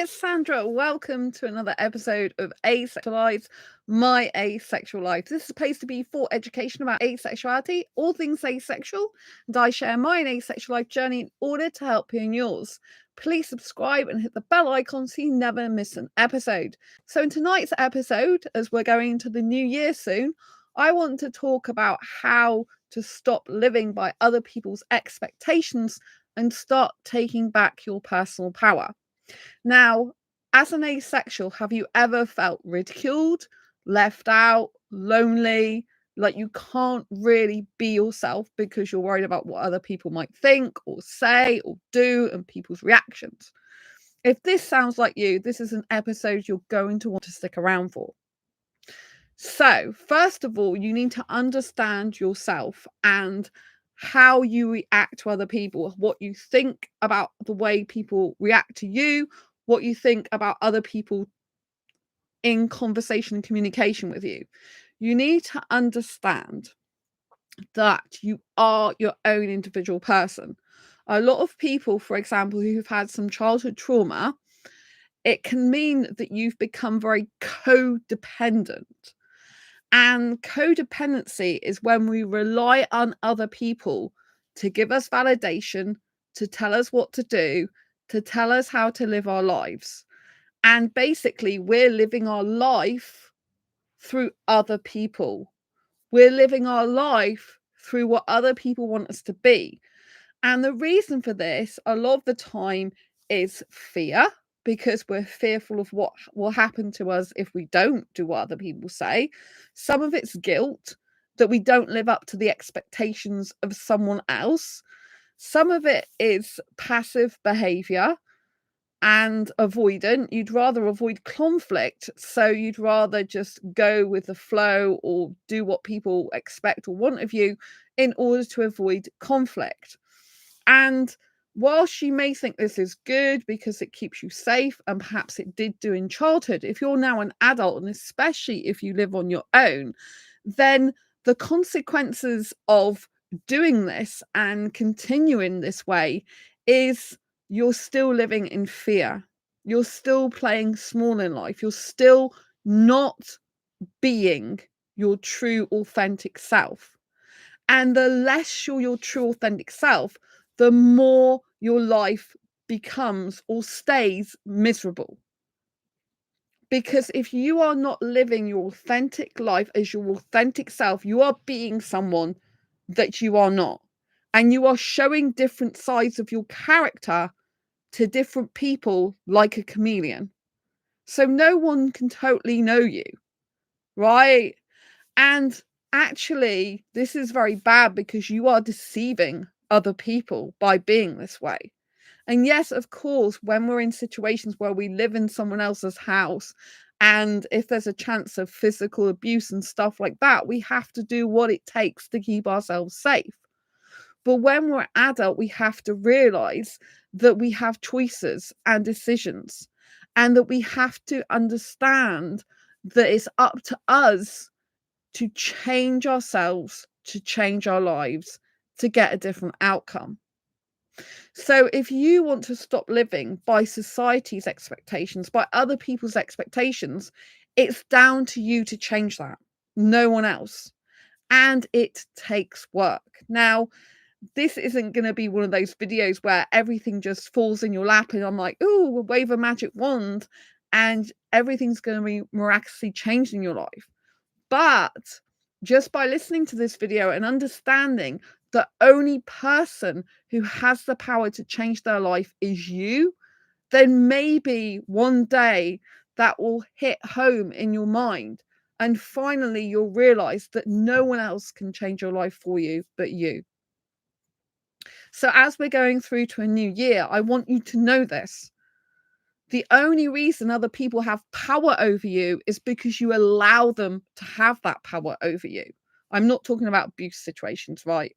it's Sandra. Welcome to another episode of Asexualise, my asexual life. This is supposed to be for education about asexuality, all things asexual, and I share my asexual life journey in order to help you in yours. Please subscribe and hit the bell icon so you never miss an episode. So in tonight's episode, as we're going into the new year soon, I want to talk about how to stop living by other people's expectations and start taking back your personal power. Now, as an asexual, have you ever felt ridiculed, left out, lonely, like you can't really be yourself because you're worried about what other people might think or say or do and people's reactions? If this sounds like you, this is an episode you're going to want to stick around for. So, first of all, you need to understand yourself and how you react to other people, what you think about the way people react to you, what you think about other people in conversation and communication with you. You need to understand that you are your own individual person. A lot of people, for example, who've had some childhood trauma, it can mean that you've become very codependent. And codependency is when we rely on other people to give us validation, to tell us what to do, to tell us how to live our lives. And basically, we're living our life through other people. We're living our life through what other people want us to be. And the reason for this, a lot of the time, is fear, because we're fearful of what will happen to us if we don't do what other people say. Some of it's guilt that we don't live up to the expectations of someone else. Some of it is passive behavior and avoidant. You'd rather avoid conflict, so you'd rather just go with the flow or do what people expect or want of you in order to avoid conflict. And whilst you may think this is good because it keeps you safe, and perhaps it did do in childhood, if you're now an adult, and especially if you live on your own, then the consequences of doing this and continuing this way is you're still living in fear. You're still playing small in life. You're still not being your true, authentic self. And the less you're your true, authentic self, the more your life becomes or stays miserable. Because if you are not living your authentic life as your authentic self, you are being someone that you are not. And you are showing different sides of your character to different people like a chameleon. So no one can totally know you, right? And actually, this is very bad because you are deceiving other people by being this way. And yes, of course, when we're in situations where we live in someone else's house, and if there's a chance of physical abuse and stuff like that, we have to do what it takes to keep ourselves safe. But when we're adult, we have to realize that we have choices and decisions, and that we have to understand that it's up to us to change ourselves, to change our lives, to get a different outcome. So if you want to stop living by society's expectations, by other people's expectations, it's down to you to change that, no one else. And it takes work. Now, this isn't going to be one of those videos where everything just falls in your lap and I'm like, oh, we'll wave a magic wand and everything's going to be miraculously changed in your life. But just by listening to this video and understanding the only person who has the power to change their life is you, then maybe one day that will hit home in your mind. And finally, you'll realize that no one else can change your life for you but you. So as we're going through to a new year, I want you to know this. The only reason other people have power over you is because you allow them to have that power over you. I'm not talking about abuse situations, right?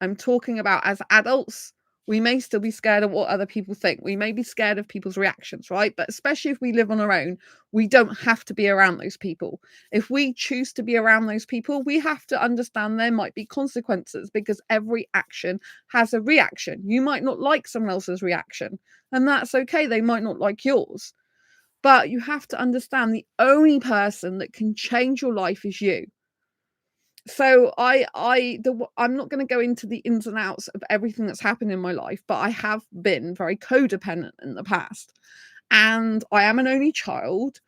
I'm talking about as adults, We may still be scared of what other people think. We may be scared of people's reactions, right? But especially if we live on our own, we don't have to be around those people. If we choose to be around those people, we have to understand there might be consequences, because every action has a reaction. You might not like someone else's reaction, and that's okay. They might not like yours. But you have to understand the only person that can change your life is you. So I'm not going to go into the ins and outs of everything that's happened in my life, but I have been very codependent in the past, and I am an only child,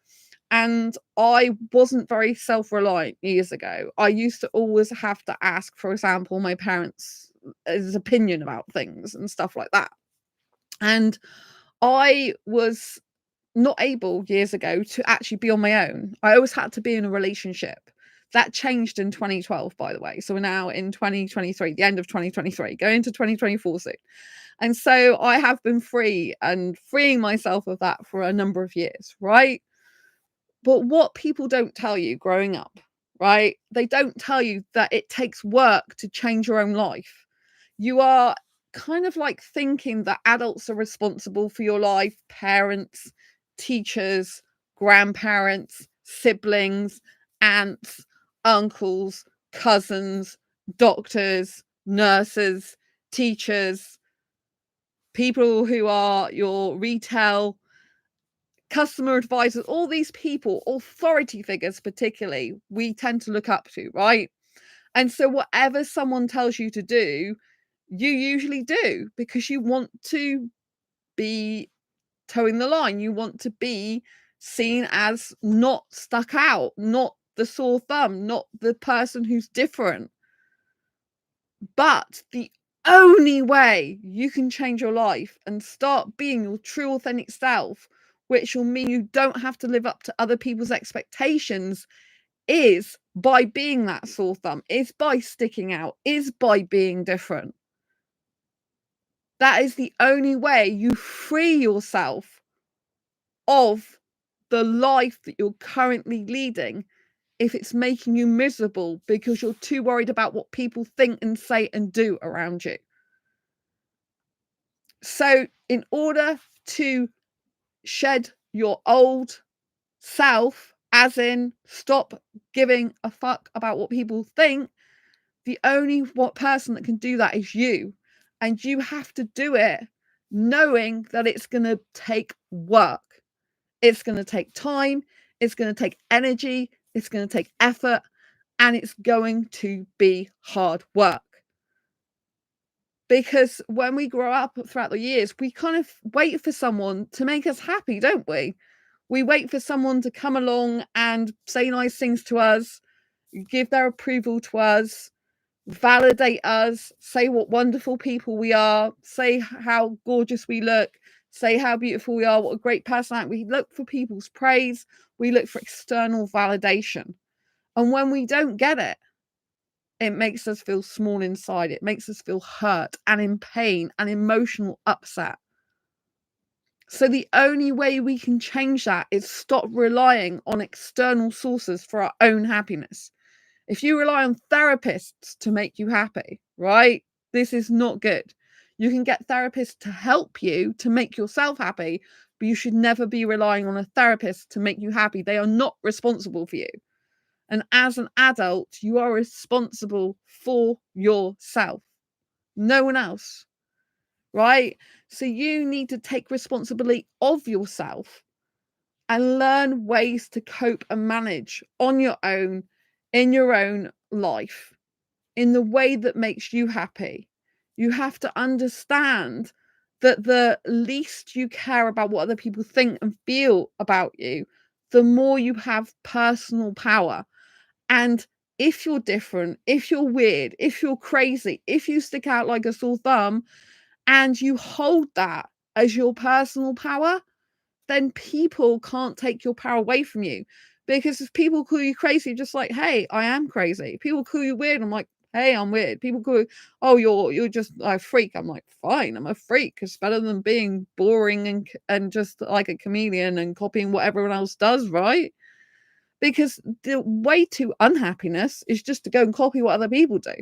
and I wasn't very self-reliant years ago. I used to always have to ask, for example, my parents' opinion about things and stuff like that. And I was not able years ago to actually be on my own. I always had to be in a relationship. That changed in 2012, by the way. So we're now in 2023, the end of 2023, going into 2024 soon. And so I have been free and freeing myself of that for a number of years, right? But what people don't tell you growing up, right? They don't tell you that it takes work to change your own life. You are kind of like thinking that adults are responsible for your life, parents, teachers, grandparents, siblings, aunts, uncles, cousins, doctors, nurses, teachers, people who are your retail customer advisors, all these people, authority figures particularly, we tend to look up to, right? And so whatever someone tells you to do, you usually do, because you want to be towing the line. You want to be seen as not stuck out, not the sore thumb, not the person who's different. But the only way you can change your life and start being your true authentic self, which will mean you don't have to live up to other people's expectations, is by being that sore thumb, is by sticking out, is by being different. That is the only way you free yourself of the life that you're currently leading, if it's making you miserable because you're too worried about what people think and say and do around you. So in order to shed your old self, as in stop giving a fuck about what people think, the only person that can do that is you. And you have to do it knowing that it's going to take work. It's going to take time. It's going to take energy. It's going to take effort. And it's going to be hard work. Because when we grow up throughout the years, we kind of wait for someone to make us happy, don't we? We wait for someone to come along and say nice things to us, give their approval to us, validate us, say what wonderful people we are, say how gorgeous we look, say how beautiful we are, what a great personality. We look for people's praise. We look for external validation. And when we don't get it, it makes us feel small inside. It makes us feel hurt and in pain and emotional upset. So the only way we can change that is stop relying on external sources for our own happiness. If you rely on therapists to make you happy, right? This is not good. You can get therapists to help you to make yourself happy, but you should never be relying on a therapist to make you happy. They are not responsible for you. And as an adult, you are responsible for yourself, no one else, right? So you need to take responsibility of yourself and learn ways to cope and manage on your own, in your own life, in the way that makes you happy. You have to understand that the least you care about what other people think and feel about you, the more you have personal power. And if you're different, if you're weird, if you're crazy, if you stick out like a sore thumb and you hold that as your personal power, then people can't take your power away from you. Because if people call you crazy, just like, hey, I am crazy. People call you weird, I'm like, hey, I'm weird. People call you, oh, you're just a freak. I'm like, fine, I'm a freak. It's better than being boring and just like a chameleon and copying what everyone else does, right? Because the way to unhappiness is just to go and copy what other people do.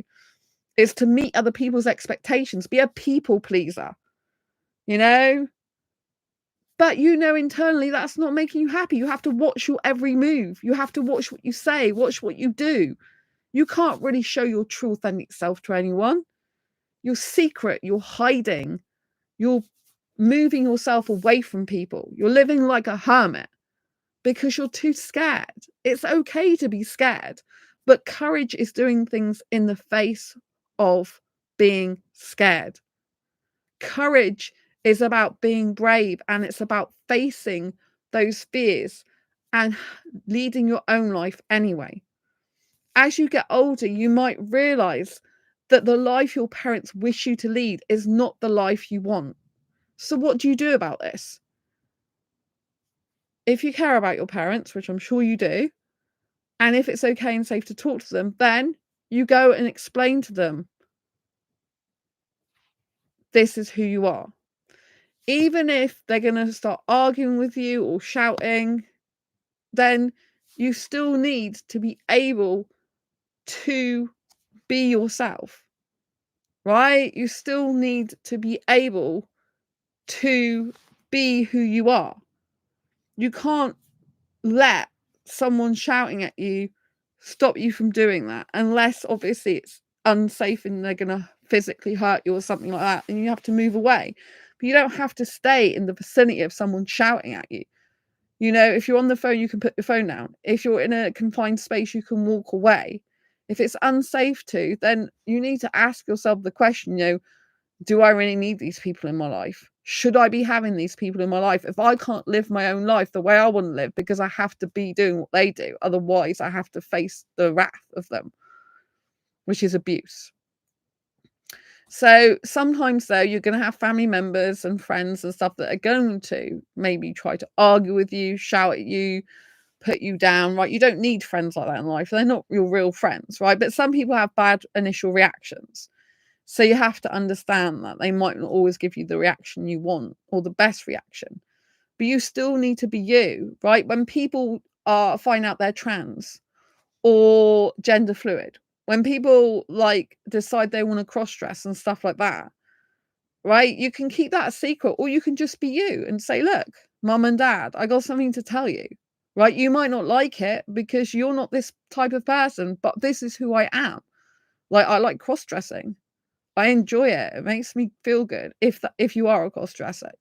It's to meet other people's expectations, be a people pleaser, you know? But you know internally that's not making you happy. You have to watch your every move. You have to watch what you say, watch what you do. You can't really show your true authentic self to anyone. You're secret, you're hiding, you're moving yourself away from people. You're living like a hermit because you're too scared. It's okay to be scared, but courage is doing things in the face of being scared. Courage is about being brave, and it's about facing those fears and leading your own life anyway. As you get older, you might realize that the life your parents wish you to lead is not the life you want. So what do you do about this? If you care about your parents, which I'm sure you do, and if it's okay and safe to talk to them, then you go and explain to them, this is who you are. Even if they're going to start arguing with you or shouting, then you still need to be able to be yourself, right? You still need to be able to be who you are. You can't let someone shouting at you stop you from doing that, unless obviously it's unsafe and they're going to physically hurt you or something like that, and you have to move away. But you don't have to stay in the vicinity of someone shouting at you. You know, if you're on the phone, you can put your phone down. If you're in a confined space, you can walk away. If it's unsafe to, then you need to ask yourself the question, do I really need these people in my life? Should I be having these people in my life if I can't live my own life the way I want to live because I have to be doing what they do? Otherwise, I have to face the wrath of them, which is abuse. So sometimes, though, you're going to have family members and friends and stuff that are going to maybe try to argue with you, shout at you, put you down, right? You don't need friends like that in life. They're not your real friends, right? But some people have bad initial reactions. So you have to understand that they might not always give you the reaction you want or the best reaction, but you still need to be you, right? When people find out they're trans or gender fluid, when people like decide they want to cross dress and stuff like that, right? You can keep that a secret, or you can just be you and say, look, mum and dad, I got something to tell you, right? You might not like it because you're not this type of person, but this is who I am. Like, I like cross dressing. I enjoy it. It makes me feel good if you are a cross dresser,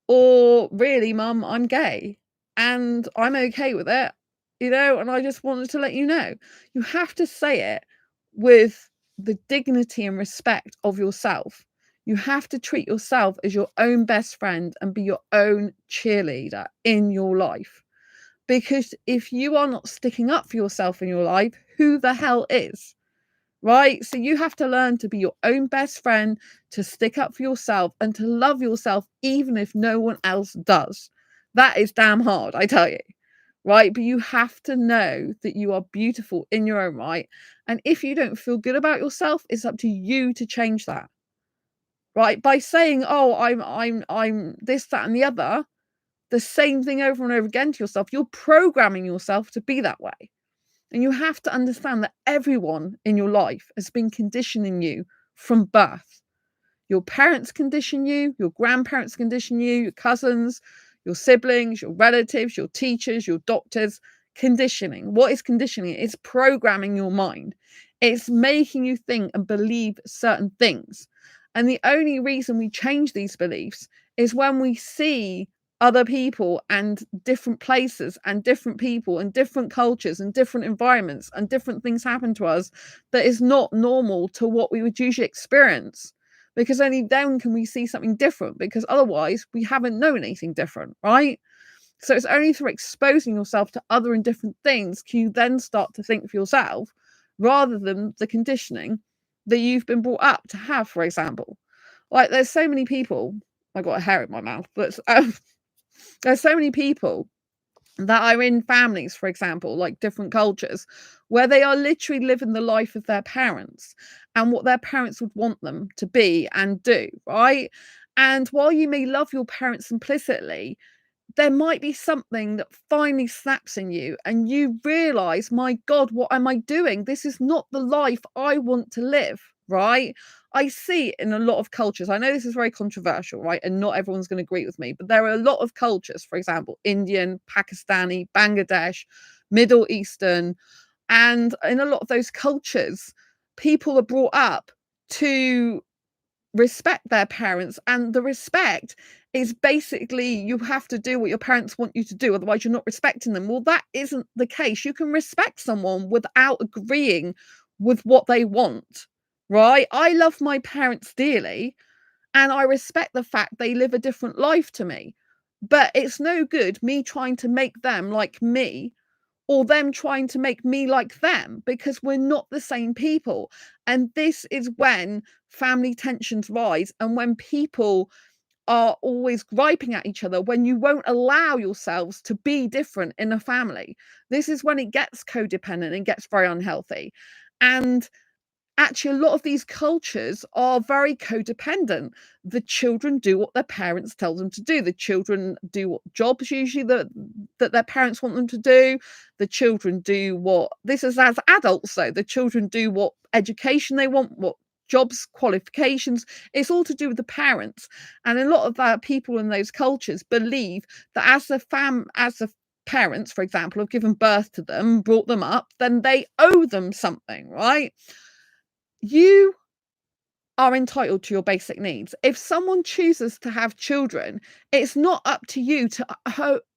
Or really, mum, I'm gay and I'm okay with it, and I just wanted to let you know. You have to say it with the dignity and respect of yourself. You have to treat yourself as your own best friend and be your own cheerleader in your life. Because if you are not sticking up for yourself in your life, who the hell is? Right? So you have to learn to be your own best friend, to stick up for yourself and to love yourself, even if no one else does. That is damn hard, I tell you. Right? But you have to know that you are beautiful in your own right. And if you don't feel good about yourself, it's up to you to change that. Right? By saying, oh, I'm this, that, and the other, the same thing over and over again to yourself, you're programming yourself to be that way. And you have to understand that everyone in your life has been conditioning you from birth. Your parents condition you, your grandparents condition you, your cousins, your siblings, your relatives, your teachers, your doctors. Conditioning. What is conditioning? It's programming your mind. It's making you think and believe certain things. And the only reason we change these beliefs is when we see other people and different places and different people and different cultures and different environments and different things happen to us that is not normal to what we would usually experience, because only then can we see something different, because otherwise we haven't known anything different, right? So it's only through exposing yourself to other and different things can you then start to think for yourself, rather than the conditioning that you've been brought up to have. For example, like there's so many people, I got a hair in my mouth, but there's so many people that are in families, for example, like different cultures, where they are literally living the life of their parents and what their parents would want them to be and do, right? And while you may love your parents implicitly, there might be something that finally snaps in you and you realize, my God, what am I doing? This is not the life I want to live, right? I see in a lot of cultures, I know this is very controversial, right? And not everyone's going to agree with me, but there are a lot of cultures, for example, Indian, Pakistani, Bangladesh, Middle Eastern, and in a lot of those cultures, people are brought up to respect their parents, and the respect is basically you have to do what your parents want you to do, otherwise you're not respecting them. Well, that isn't the case. You can respect someone without agreeing with what they want, right? I love my parents dearly and I respect the fact they live a different life to me, but it's no good me trying to make them like me or them trying to make me like them, because we're not the same people. And this is when family tensions rise and when people are always griping at each other, when you won't allow yourselves to be different in a family. This is when it gets codependent and gets very unhealthy. And actually, a lot of these cultures are very codependent. The children do what their parents tell them to do. The children do what jobs usually that their parents want them to do. The children do what, this is as adults though, the children do what education they want, what jobs, qualifications. It's all to do with the parents. And a lot of people in those cultures believe that as the parents, for example, have given birth to them, brought them up, then they owe them something, right? You are entitled to your basic needs. If someone chooses to have children, it's not up to you to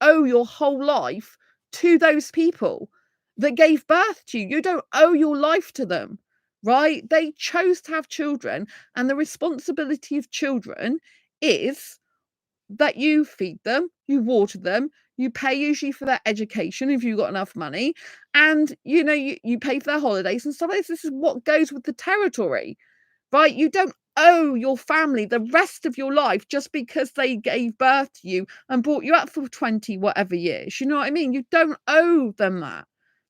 owe your whole life to those people that gave birth to you. You don't owe your life to them, right? They chose to have children, and the responsibility of children is that you feed them, you water them, you pay usually for their education if you've got enough money, and you pay for their holidays and stuff like this. This is what goes with the territory, right? You don't owe your family the rest of your life just because they gave birth to you and brought you up for 20 whatever years. You know what I mean? You don't owe them that.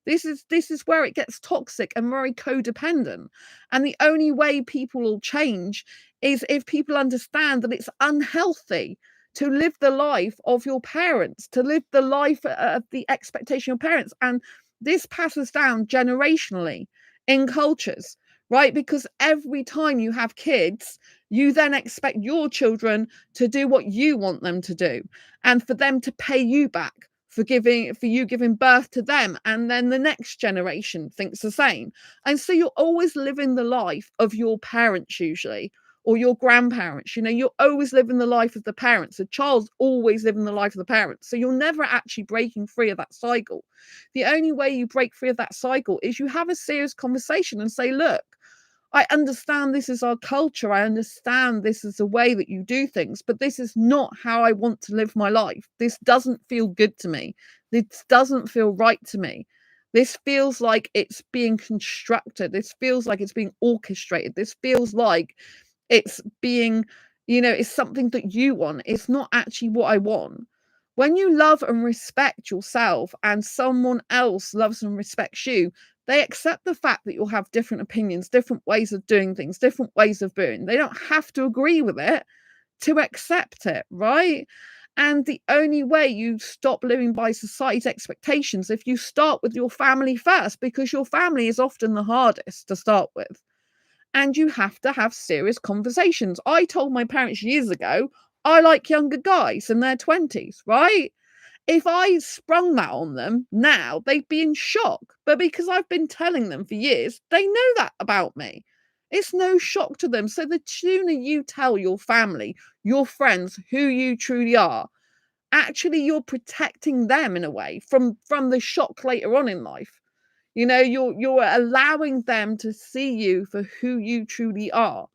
This is where it gets toxic and very codependent. And the only way people will change is if people understand that it's unhealthy to live the life of your parents, to live the life of the expectation of parents. And this passes down generationally in cultures, right? Because every time you have kids, you then expect your children to do what you want them to do and for them to pay you back for you giving birth to them. And then the next generation thinks the same. And so you're always living the life of your parents usually, or your grandparents. You're always living the life of the parents. The child's always living the life of the parents. So you're never actually breaking free of that cycle. The only way you break free of that cycle is you have a serious conversation and say, look, I understand this is our culture. I understand this is the way that you do things, but this is not how I want to live my life. This doesn't feel good to me. This doesn't feel right to me. This feels like it's being constructed. This feels like it's being orchestrated. This feels like it's being, it's something that you want. It's not actually what I want. When you love and respect yourself and someone else loves and respects you, they accept the fact that you'll have different opinions, different ways of doing things, different ways of being. They don't have to agree with it to accept it, right? And the only way you stop living by society's expectations, if you start with your family first, because your family is often the hardest to start with. And you have to have serious conversations. I told my parents years ago, I like younger guys in their 20s, right? If I sprung that on them now, they'd be in shock. But because I've been telling them for years, they know that about me. It's no shock to them. So the sooner you tell your family, your friends, who you truly are, actually you're protecting them in a way from the shock later on in life. You're allowing them to see you for who you truly are.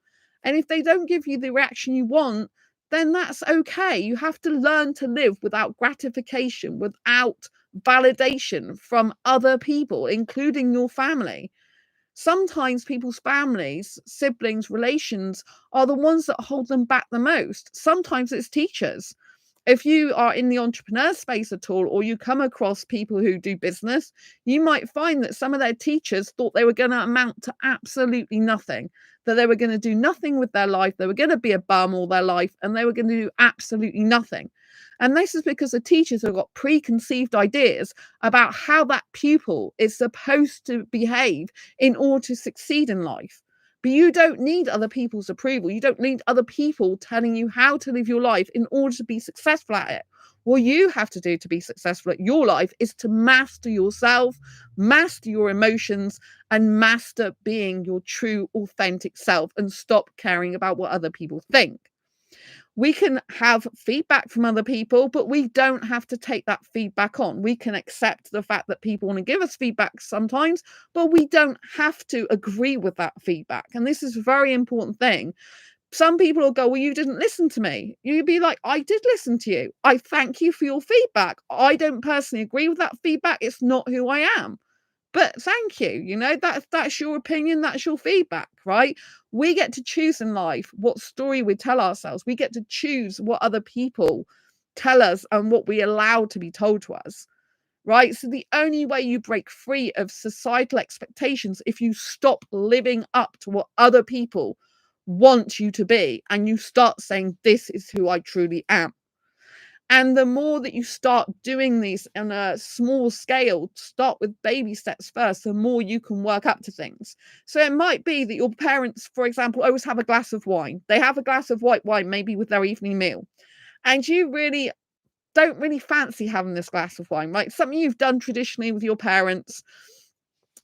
And if they don't give you the reaction you want, then that's okay. You have to learn to live without gratification, without validation from other people, including your family. Sometimes people's families, siblings, relations are the ones that hold them back the most. Sometimes it's teachers. If you are in the entrepreneur space at all, or you come across people who do business, you might find that some of their teachers thought they were going to amount to absolutely nothing, that they were going to do nothing with their life, they were going to be a bum all their life, and they were going to do absolutely nothing. And this is because the teachers have got preconceived ideas about how that pupil is supposed to behave in order to succeed in life. But you don't need other people's approval. You don't need other people telling you how to live your life in order to be successful at it. What you have to do to be successful at your life is to master yourself, master your emotions, and master being your true, authentic self, and stop caring about what other people think. We can have feedback from other people, but we don't have to take that feedback on. We can accept the fact that people want to give us feedback sometimes, but we don't have to agree with that feedback. And this is a very important thing. Some people will go, well, you didn't listen to me. You'd be like, I did listen to you. I thank you for your feedback. I don't personally agree with that feedback. It's not who I am. But thank you. That's your opinion, that's your feedback, right? We get to choose in life what story we tell ourselves. We get to choose what other people tell us and what we allow to be told to us, right? So the only way you break free of societal expectations if you stop living up to what other people want you to be, and you start saying, this is who I truly am. And the more that you start doing these on a small scale, start with baby steps first, the more you can work up to things. So it might be that your parents, for example, always have a glass of wine. They have a glass of white wine, maybe with their evening meal. And you really don't really fancy having this glass of wine, right? Something you've done traditionally with your parents,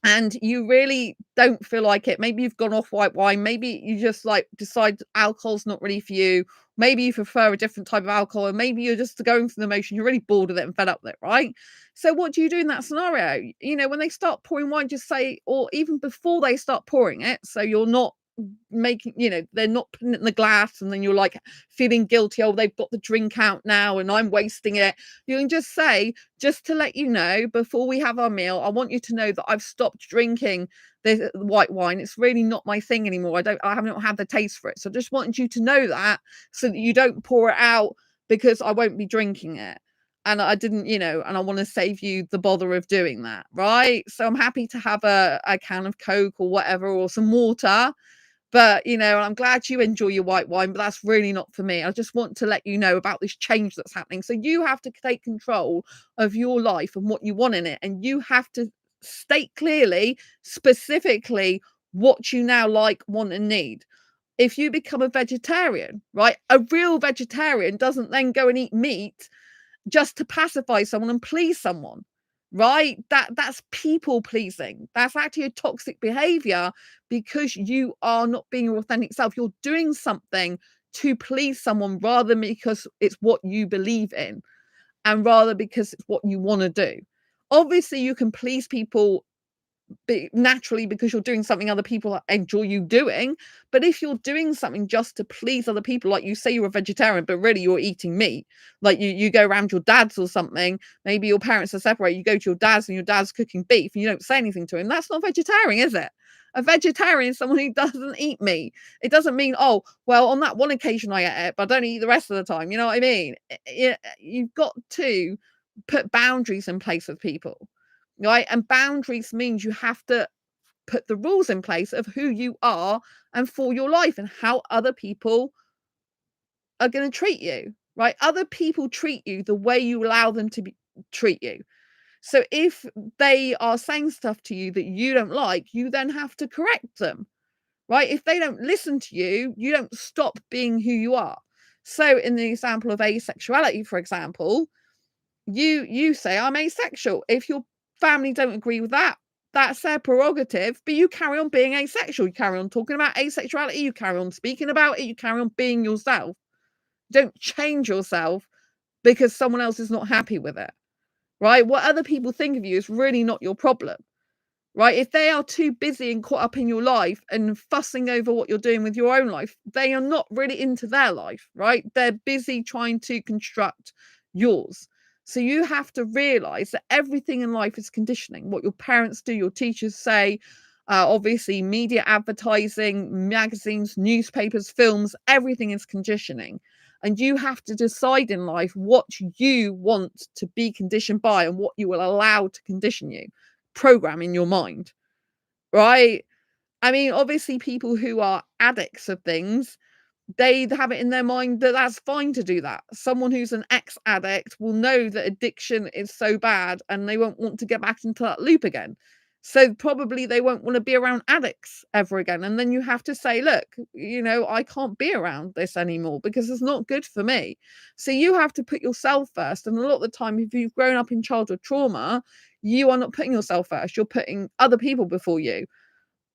and you really don't feel like it. Maybe you've gone off white wine. Maybe you just like decide alcohol's not really for you. Maybe you prefer a different type of alcohol, and maybe you're just going through the motion. You're really bored with it and fed up with it, right? So what do you do in that scenario? When they start pouring wine, just say, or even before they start pouring it, so you're not making, they're not putting it in the glass and then you're like feeling guilty, oh, they've got the drink out now and I'm wasting it. You can just say, just to let you know, before we have our meal, I want you to know that I've stopped drinking the white wine. It's really not my thing anymore. I haven't had the taste for it, so I just wanted you to know that, so that you don't pour it out, because I won't be drinking it. And I didn't, and I want to save you the bother of doing that, right? So I'm happy to have a can of Coke or whatever, or some water. But, I'm glad you enjoy your white wine, but that's really not for me. I just want to let you know about this change that's happening. So you have to take control of your life and what you want in it. And you have to state clearly, specifically, what you now like, want, and need. If you become a vegetarian, right, a real vegetarian doesn't then go and eat meat just to pacify someone and please someone, right? That's people pleasing. That's actually a toxic behavior, because you are not being your authentic self. You're doing something to please someone rather than because it's what you believe in, and rather because it's what you want to do. Obviously you can please people naturally because you're doing something other people enjoy you doing. But if you're doing something just to please other people, like you say you're a vegetarian, but really you're eating meat, like you go around your dad's or something, maybe your parents are separated, you go to your dad's and your dad's cooking beef and you don't say anything to him, that's not vegetarian, is it? A vegetarian is someone who doesn't eat meat. It doesn't mean, oh, well, on that one occasion I ate it, but I don't eat the rest of the time. You know what I mean? You've got to put boundaries in place with people, right? And boundaries means you have to put the rules in place of who you are and for your life, and how other people are going to treat you, right? Other people treat you the way you allow them to treat you. So if they are saying stuff to you that you don't like, you then have to correct them, right? If they don't listen to you, you don't stop being who you are. So in the example of asexuality, for example, you say, I'm asexual. If your family don't agree with that, that's their prerogative, but you carry on being asexual. You carry on talking about asexuality, you carry on speaking about it, you carry on being yourself. Don't change yourself because someone else is not happy with it, right? What other people think of you is really not your problem, right? If they are too busy and caught up in your life and fussing over what you're doing with your own life, they are not really into their life, right? They're busy trying to construct yours. So you have to realize that everything in life is conditioning. What your parents do, your teachers say, obviously media, advertising, magazines, newspapers, films, everything is conditioning. And you have to decide in life what you want to be conditioned by and what you will allow to condition you, program in your mind, right? I mean, obviously, people who are addicts of things, they have it in their mind that that's fine to do that. Someone who's an ex-addict will know that addiction is so bad and they won't want to get back into that loop again. So probably they won't want to be around addicts ever again. And then you have to say, look, I can't be around this anymore because it's not good for me. So you have to put yourself first. And a lot of the time, if you've grown up in childhood trauma, you are not putting yourself first. You're putting other people before you,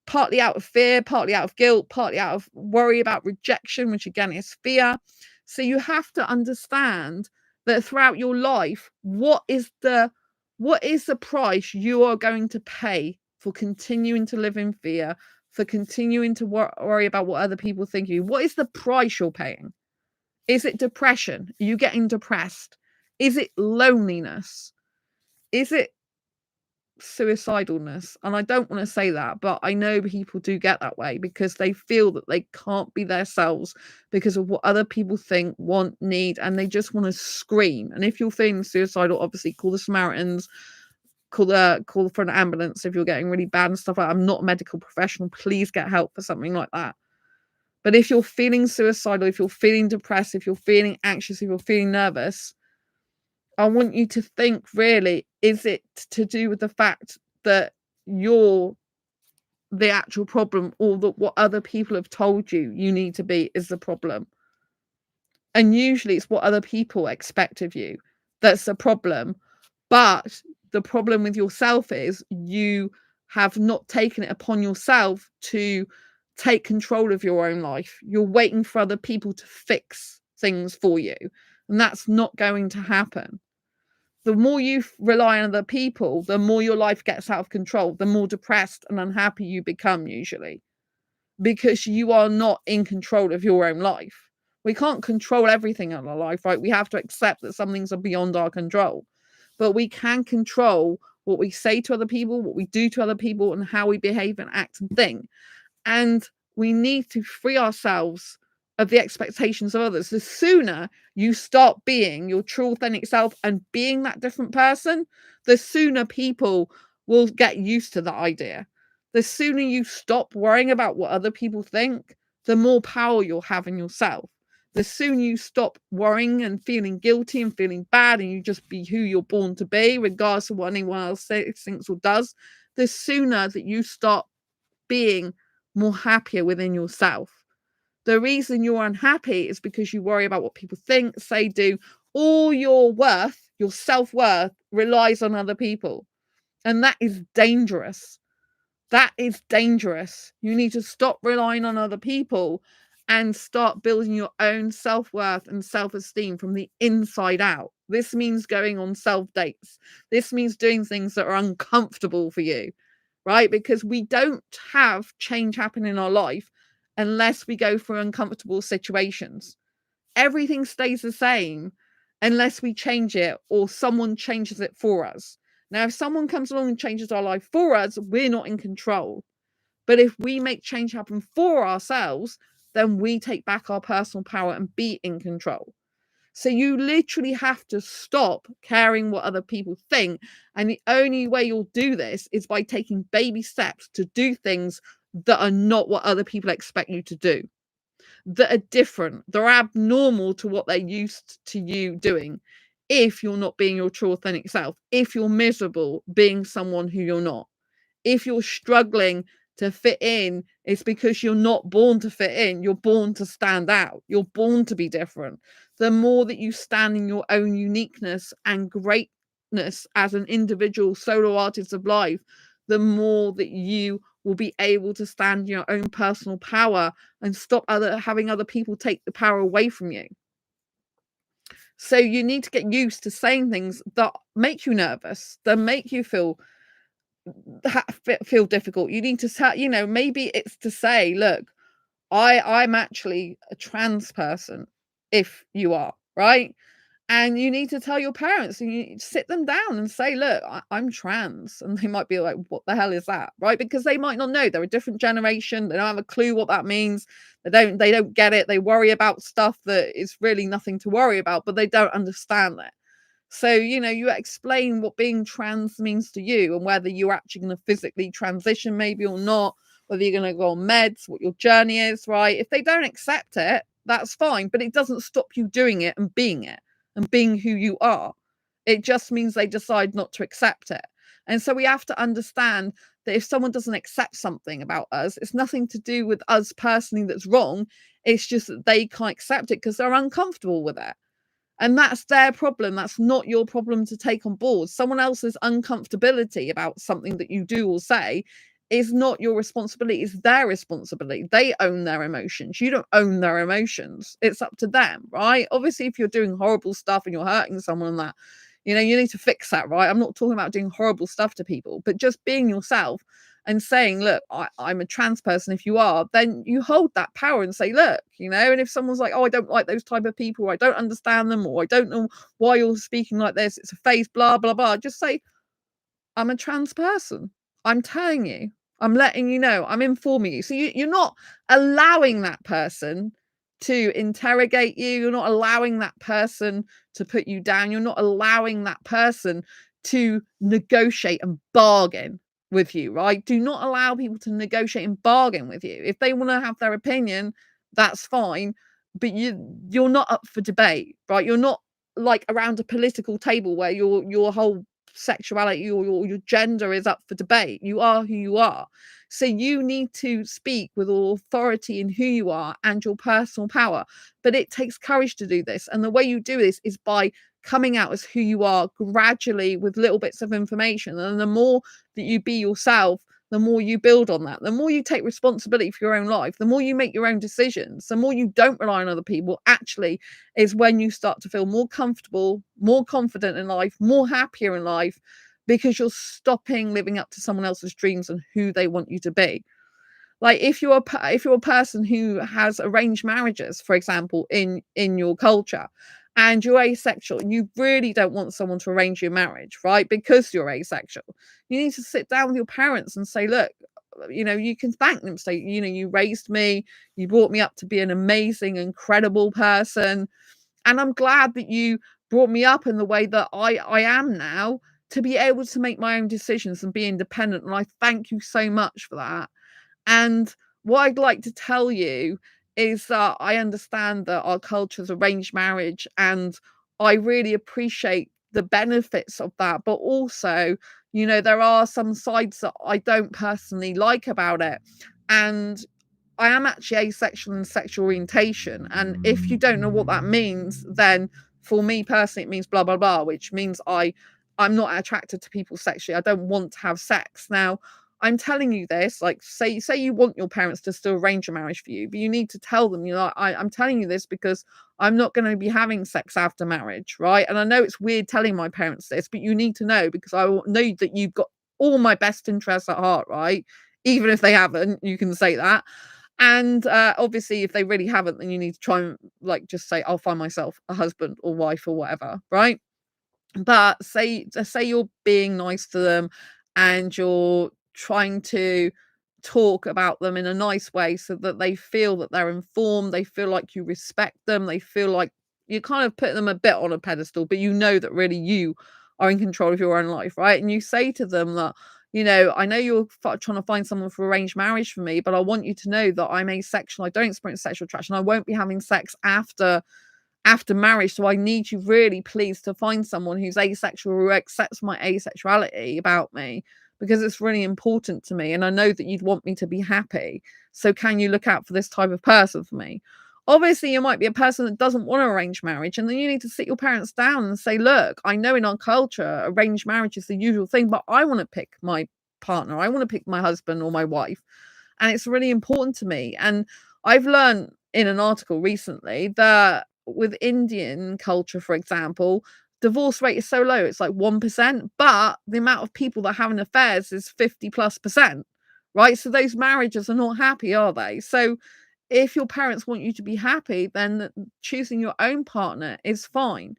partly out of fear, partly out of guilt, partly out of worry about rejection, which again is fear. So you have to understand that throughout your life, what is the price you are going to pay for continuing to live in fear, for continuing to worry about what other people think of you? What is the price you're paying? Is it depression? Are you getting depressed? Is it loneliness? Is it suicidalness? And I don't want to say that, but I know people do get that way because they feel that they can't be themselves because of what other people think, want, need, and they just want to scream. And if you're feeling suicidal, obviously call the Samaritans, call for an ambulance if you're getting really bad and stuff like that. I'm not a medical professional. Please get help for something like that. But if you're feeling suicidal, if you're feeling depressed, if you're feeling anxious, if you're feeling nervous, I want you to think, really, is it to do with the fact that you're the actual problem, or that what other people have told you need to be is the problem? And usually it's what other people expect of you that's the problem. But the problem with yourself is you have not taken it upon yourself to take control of your own life. You're waiting for other people to fix things for you, and that's not going to happen. The more you rely on other people, the more your life gets out of control, the more depressed and unhappy you become, usually, because you are not in control of your own life. We can't control everything in our life, right? We have to accept that some things are beyond our control, but we can control what we say to other people, what we do to other people, and how we behave and act and think. And we need to free ourselves of the expectations of others. The sooner you start being your true authentic self and being that different person, the sooner people will get used to that idea. The sooner you stop worrying about what other people think, the more power you'll have in yourself. The sooner you stop worrying and feeling guilty and feeling bad, and you just be who you're born to be, regardless of what anyone else thinks or does, the sooner that you start being more happier within yourself. The reason you're unhappy is because you worry about what people think, say, do. All your worth, your self-worth, relies on other people. And that is dangerous. That is dangerous. You need to stop relying on other people and start building your own self-worth and self-esteem from the inside out. This means going on self-dates. This means doing things that are uncomfortable for you, right? Because we don't have change happen in our life unless we go through uncomfortable situations. Everything stays the same unless we change it or someone changes it for us. Now, if someone comes along and changes our life for us, we're not in control. But if we make change happen for ourselves, then we take back our personal power and be in control. So you literally have to stop caring what other people think. And the only way you'll do this is by taking baby steps to do things that are not what other people expect you to do, that are different, they're abnormal to what they're used to you doing. If you're not being your true authentic self, if you're miserable being someone who you're not, if you're struggling to fit in, it's because you're not born to fit in. You're born to stand out. You're born to be different. The more that you stand in your own uniqueness and greatness as an individual solo artist of life, the more that you will be able to stand in your own personal power and stop having other people take the power away from you. So you need to get used to saying things that make you nervous, that make you feel difficult. You need to maybe it's to say, look, I'm actually a trans person, if you are, right? And you need to tell your parents, and you sit them down and say, "Look, I'm trans." And they might be like, "What the hell is that?" Right? Because they might not know. They're a different generation. They don't have a clue what that means. They don't get it. They worry about stuff that is really nothing to worry about, but they don't understand it. So, you explain what being trans means to you, and whether you're actually going to physically transition, maybe, or not, whether you're going to go on meds, what your journey is, right? If they don't accept it, that's fine, but it doesn't stop you doing it and being who you are. It just means they decide not to accept it. And so we have to understand that if someone doesn't accept something about us, it's nothing to do with us personally that's wrong. It's just that they can't accept it because they're uncomfortable with it. And that's their problem. That's not your problem to take on board. Someone else's uncomfortability about something that you do or say is not your responsibility. It's their responsibility. They own their emotions. You don't own their emotions. It's up to them, right? Obviously, if you're doing horrible stuff and you're hurting someone and that, you need to fix that, right? I'm not talking about doing horrible stuff to people, but just being yourself and saying, "Look, I'm a trans person." If you are, then you hold that power and say, "Look," and if someone's like, "Oh, I don't like those type of people, or I don't understand them, or I don't know why you're speaking like this, it's a phase, blah blah blah," just say, "I'm a trans person. I'm telling you. I'm letting you know. I'm informing you." So you're not allowing that person to interrogate you. You're not allowing that person to put you down. You're not allowing that person to negotiate and bargain with you, right? Do not allow people to negotiate and bargain with you. If they want to have their opinion, that's fine, but you're not up for debate, right? You're not like around a political table where your whole sexuality or your gender is up for debate. You are who you are. So you need to speak with authority in who you are and your personal power. But it takes courage to do this. And the way you do this is by coming out as who you are gradually with little bits of information. And the more that you be yourself, the more you build on that, the more you take responsibility for your own life, the more you make your own decisions, the more you don't rely on other people, actually is when you start to feel more comfortable, more confident in life, more happier in life, because you're stopping living up to someone else's dreams and who they want you to be. Like if you're a person who has arranged marriages, for example, in your culture, and you're asexual, you really don't want someone to arrange your marriage, right? Because you're asexual. You need to sit down with your parents and say, "Look, you can thank them. Say, you raised me, you brought me up to be an amazing, incredible person. And I'm glad that you brought me up in the way that I am now, to be able to make my own decisions and be independent. And I thank you so much for that. And what I'd like to tell you is that I understand that our culture is arranged marriage, and I really appreciate the benefits of that. But also, there are some sides that I don't personally like about it. And I am actually asexual in sexual orientation. And if you don't know what that means, then for me personally, it means blah, blah, blah, which means I'm not attracted to people sexually. I don't want to have sex. Now, I'm telling you this, like, say you want your parents to still arrange a marriage for you, but you need to tell them, I'm telling you this because I'm not going to be having sex after marriage, right? And I know it's weird telling my parents this, but you need to know, because I know that you've got all my best interests at heart, right? Even if they haven't, you can say that. And obviously, if they really haven't, then you need to try and like just say, "I'll find myself a husband or wife or whatever," right? But say you're being nice to them and you're trying to talk about them in a nice way so that they feel that they're informed, they feel like you respect them, they feel like you kind of put them a bit on a pedestal, but you know that really you are in control of your own life, right? And you say to them that, "I know you're trying to find someone for arranged marriage for me, but I want you to know that I'm asexual. I don't experience sexual attraction. I won't be having sex after marriage. So I need you really please to find someone who's asexual, who accepts my asexuality about me, because it's really important to me. And I know that you'd want me to be happy. So can you look out for this type of person for me?" Obviously, you might be a person that doesn't want to arrange marriage. And then you need to sit your parents down and say, "Look, I know in our culture, arranged marriage is the usual thing, but I want to pick my partner. I want to pick my husband or my wife. And it's really important to me." And I've learned in an article recently that with Indian culture, for example, divorce rate is so low, it's like 1%, but the amount of people that are having affairs is 50+%, right? So those marriages are not happy, are they? So if your parents want you to be happy, then choosing your own partner is fine.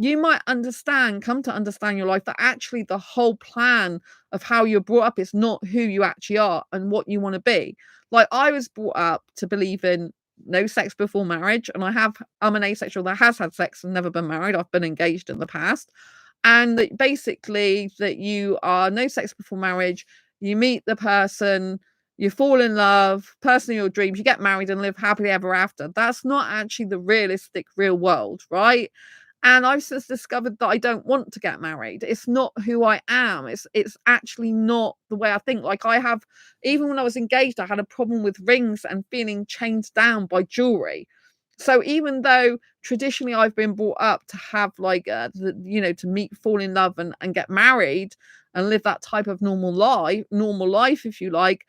you might come to understand your life, that actually the whole plan of how you're brought up is not who you actually are and what you want to be. Like, I was brought up to believe in no sex before marriage, and I'm an asexual that has had sex and never been married. I've been engaged in the past. And that basically that you are no sex before marriage, you meet the person, you fall in love, person of your dreams, you get married and live happily ever after. That's not actually the realistic real world, right? And I've since discovered that I don't want to get married. It's not who I am. It's actually not the way I think. Like, even when I was engaged, I had a problem with rings and feeling chained down by jewelry. So even though traditionally I've been brought up to have like to meet, fall in love, and get married and live that type of normal life, if you like,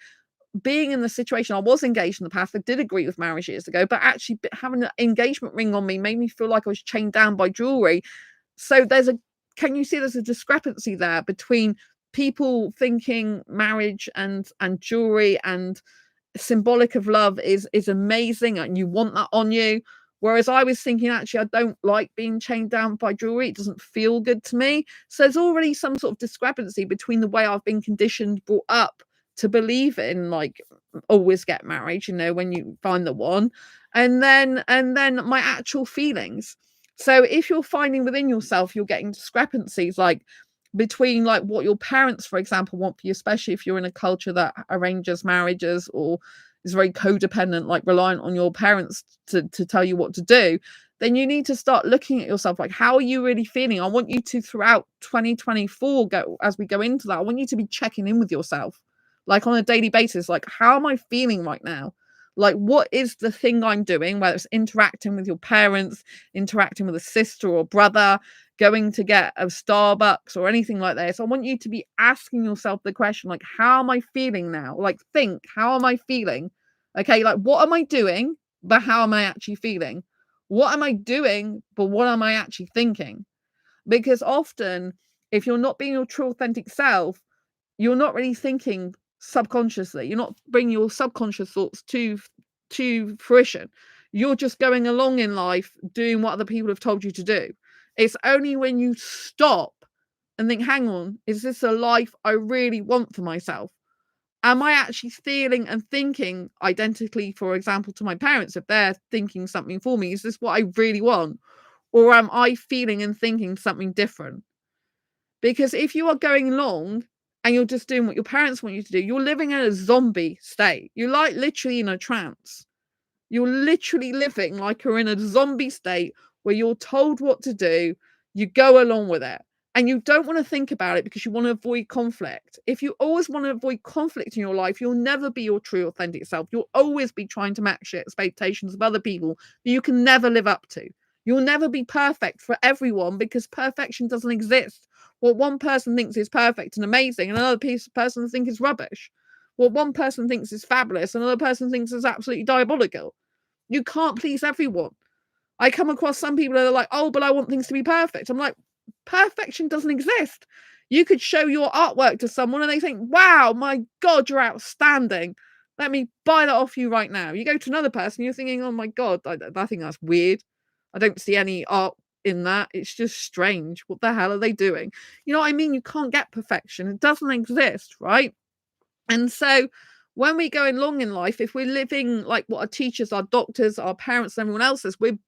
being in the situation, I was engaged in the past. I did agree with marriage years ago, but actually having an engagement ring on me made me feel like I was chained down by jewelry. So can you see there's a discrepancy there between people thinking marriage and jewelry and symbolic of love is amazing and you want that on you, whereas I was thinking, actually, I don't like being chained down by jewelry. It doesn't feel good to me. So there's already some sort of discrepancy between the way I've been conditioned, brought up to believe in, like, always get married, when you find the one, and then my actual feelings. So if you're finding within yourself you're getting discrepancies, like between like what your parents, for example, want for you, especially if you're in a culture that arranges marriages or is very codependent, like reliant on your parents to tell you what to do, then you need to start looking at yourself, like, how are you really feeling? I want you to, throughout 2024, as we go into that, I want you to be checking in with yourself, like on a daily basis, like, how am I feeling right now? Like, what is the thing I'm doing, whether it's interacting with your parents, interacting with a sister or brother, going to get a Starbucks or anything like that. So I want you to be asking yourself the question, like, how am I feeling now? Like, think, how am I feeling? Okay, like, what am I doing, but how am I actually feeling? What am I doing, but what am I actually thinking? Because often, if you're not being your true authentic self, you're not really thinking subconsciously. You're not bringing your subconscious thoughts to fruition. You're just going along in life doing what other people have told you to do. It's only when you stop and think, hang on, is this a life I really want for myself? Am I actually feeling and thinking identically, for example, to my parents, if they're thinking something for me? Is this what I really want? Or am I feeling and thinking something different? Because if you are going along and you're just doing what your parents want you to do, you're living in a zombie state. You're like literally in a trance. You're literally living like you're in a zombie state where you're told what to do, you go along with it. And you don't want to think about it because you want to avoid conflict. If you always want to avoid conflict in your life, you'll never be your true authentic self. You'll always be trying to match the expectations of other people that you can never live up to. You'll never be perfect for everyone because perfection doesn't exist. What one person thinks is perfect and amazing, and another person thinks is rubbish. What one person thinks is fabulous, another person thinks is absolutely diabolical. You can't please everyone. I come across some people that are like, oh, but I want things to be perfect. I'm like, perfection doesn't exist. You could show your artwork to someone and they think, wow, my God, you're outstanding. Let me buy that off you right now. You go to another person, you're thinking, oh my God, I think that's weird. I don't see any art in that. It's just strange. What the hell are they doing? You know what I mean? You can't get perfection. It doesn't exist, right? And so when we go along in life, if we're living like what our teachers, our doctors, our parents, and everyone else is, we're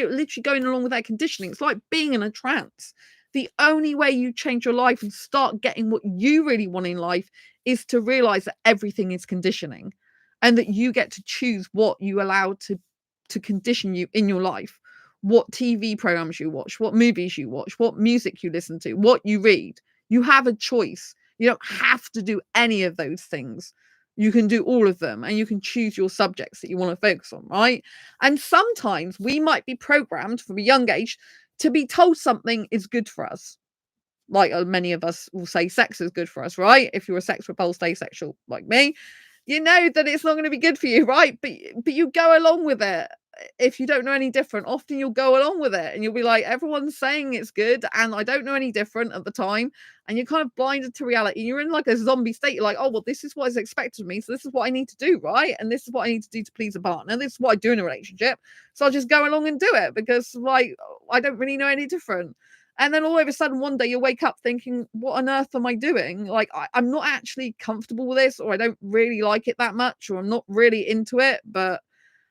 literally going along with their conditioning. It's like being in a trance. The only way you change your life and start getting what you really want in life is to realize that everything is conditioning and that you get to choose what you allow to condition you in your life, what TV programs you watch, what movies you watch, what music you listen to, what you read. You have a choice. You don't have to do any of those things. You can do all of them and you can choose your subjects that you want to focus on, right? And sometimes we might be programmed from a young age to be told something is good for us. Like many of us will say sex is good for us, right? If you're a sex repulsed asexual like me, You know that it's not going to be good for you, right? But you go along with it. If you don't know any different, often you'll go along with it and you'll be like, everyone's saying it's good, and I don't know any different at the time. And you're kind of blinded to reality. You're in like a zombie state. You're like, oh, well, this is what is expected of me. So this is what I need to do, right? And this is what I need to do to please a partner. This is what I do in a relationship. So I'll just go along and do it because, like, I don't really know any different. And then all of a sudden, one day you wake up thinking, what on earth am I doing? Like, I'm not actually comfortable with this, or I don't really like it that much, or I'm not really into it. But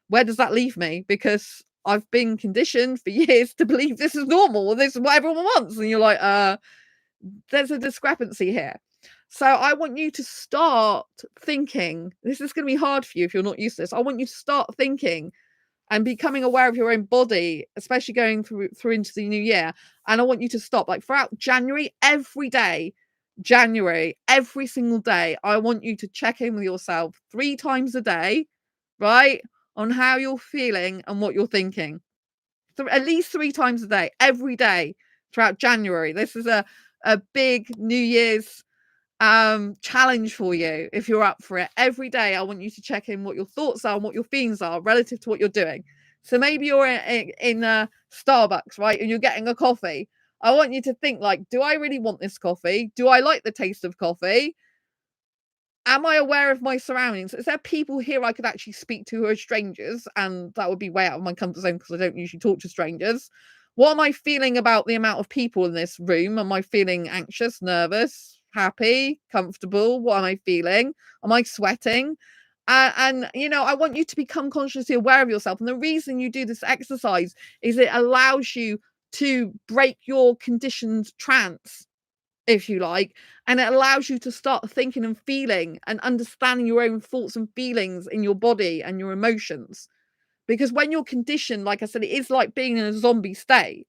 where does that leave me? Because I've been conditioned for years to believe this is normal, or this is what everyone wants. And you're like, there's a discrepancy here. So I want you to start thinking, this is going to be hard for you if you're not used to this. I want you to start thinking and becoming aware of your own body, especially going through into the new year. And I want you to stop, like, throughout January, every single day, I want you to check in with yourself 3 times a day, right? On how you're feeling and what you're thinking. So at least 3 times a day, every day throughout January. This is a big New Year's challenge for you if you're up for it. Every day I want you to check in what your thoughts are and what your feelings are relative to what you're doing. So maybe you're in Starbucks, right, and you're getting a coffee. I want you to think, like, do I really want this coffee? Do I like the taste of coffee? Am I aware of my surroundings? Is there people here I could actually speak to who are strangers? And that would be way out of my comfort zone because I don't usually talk to strangers. What am I feeling about the amount of people in this room? Am I feeling anxious, nervous, happy, comfortable? What am I feeling? Am I sweating? And you know, I want you to become consciously aware of yourself. And the reason you do this exercise is it allows you to break your conditioned trance, if you like, and it allows you to start thinking and feeling and understanding your own thoughts and feelings in your body and your emotions. Because when you're conditioned, like I said, it is like being in a zombie state.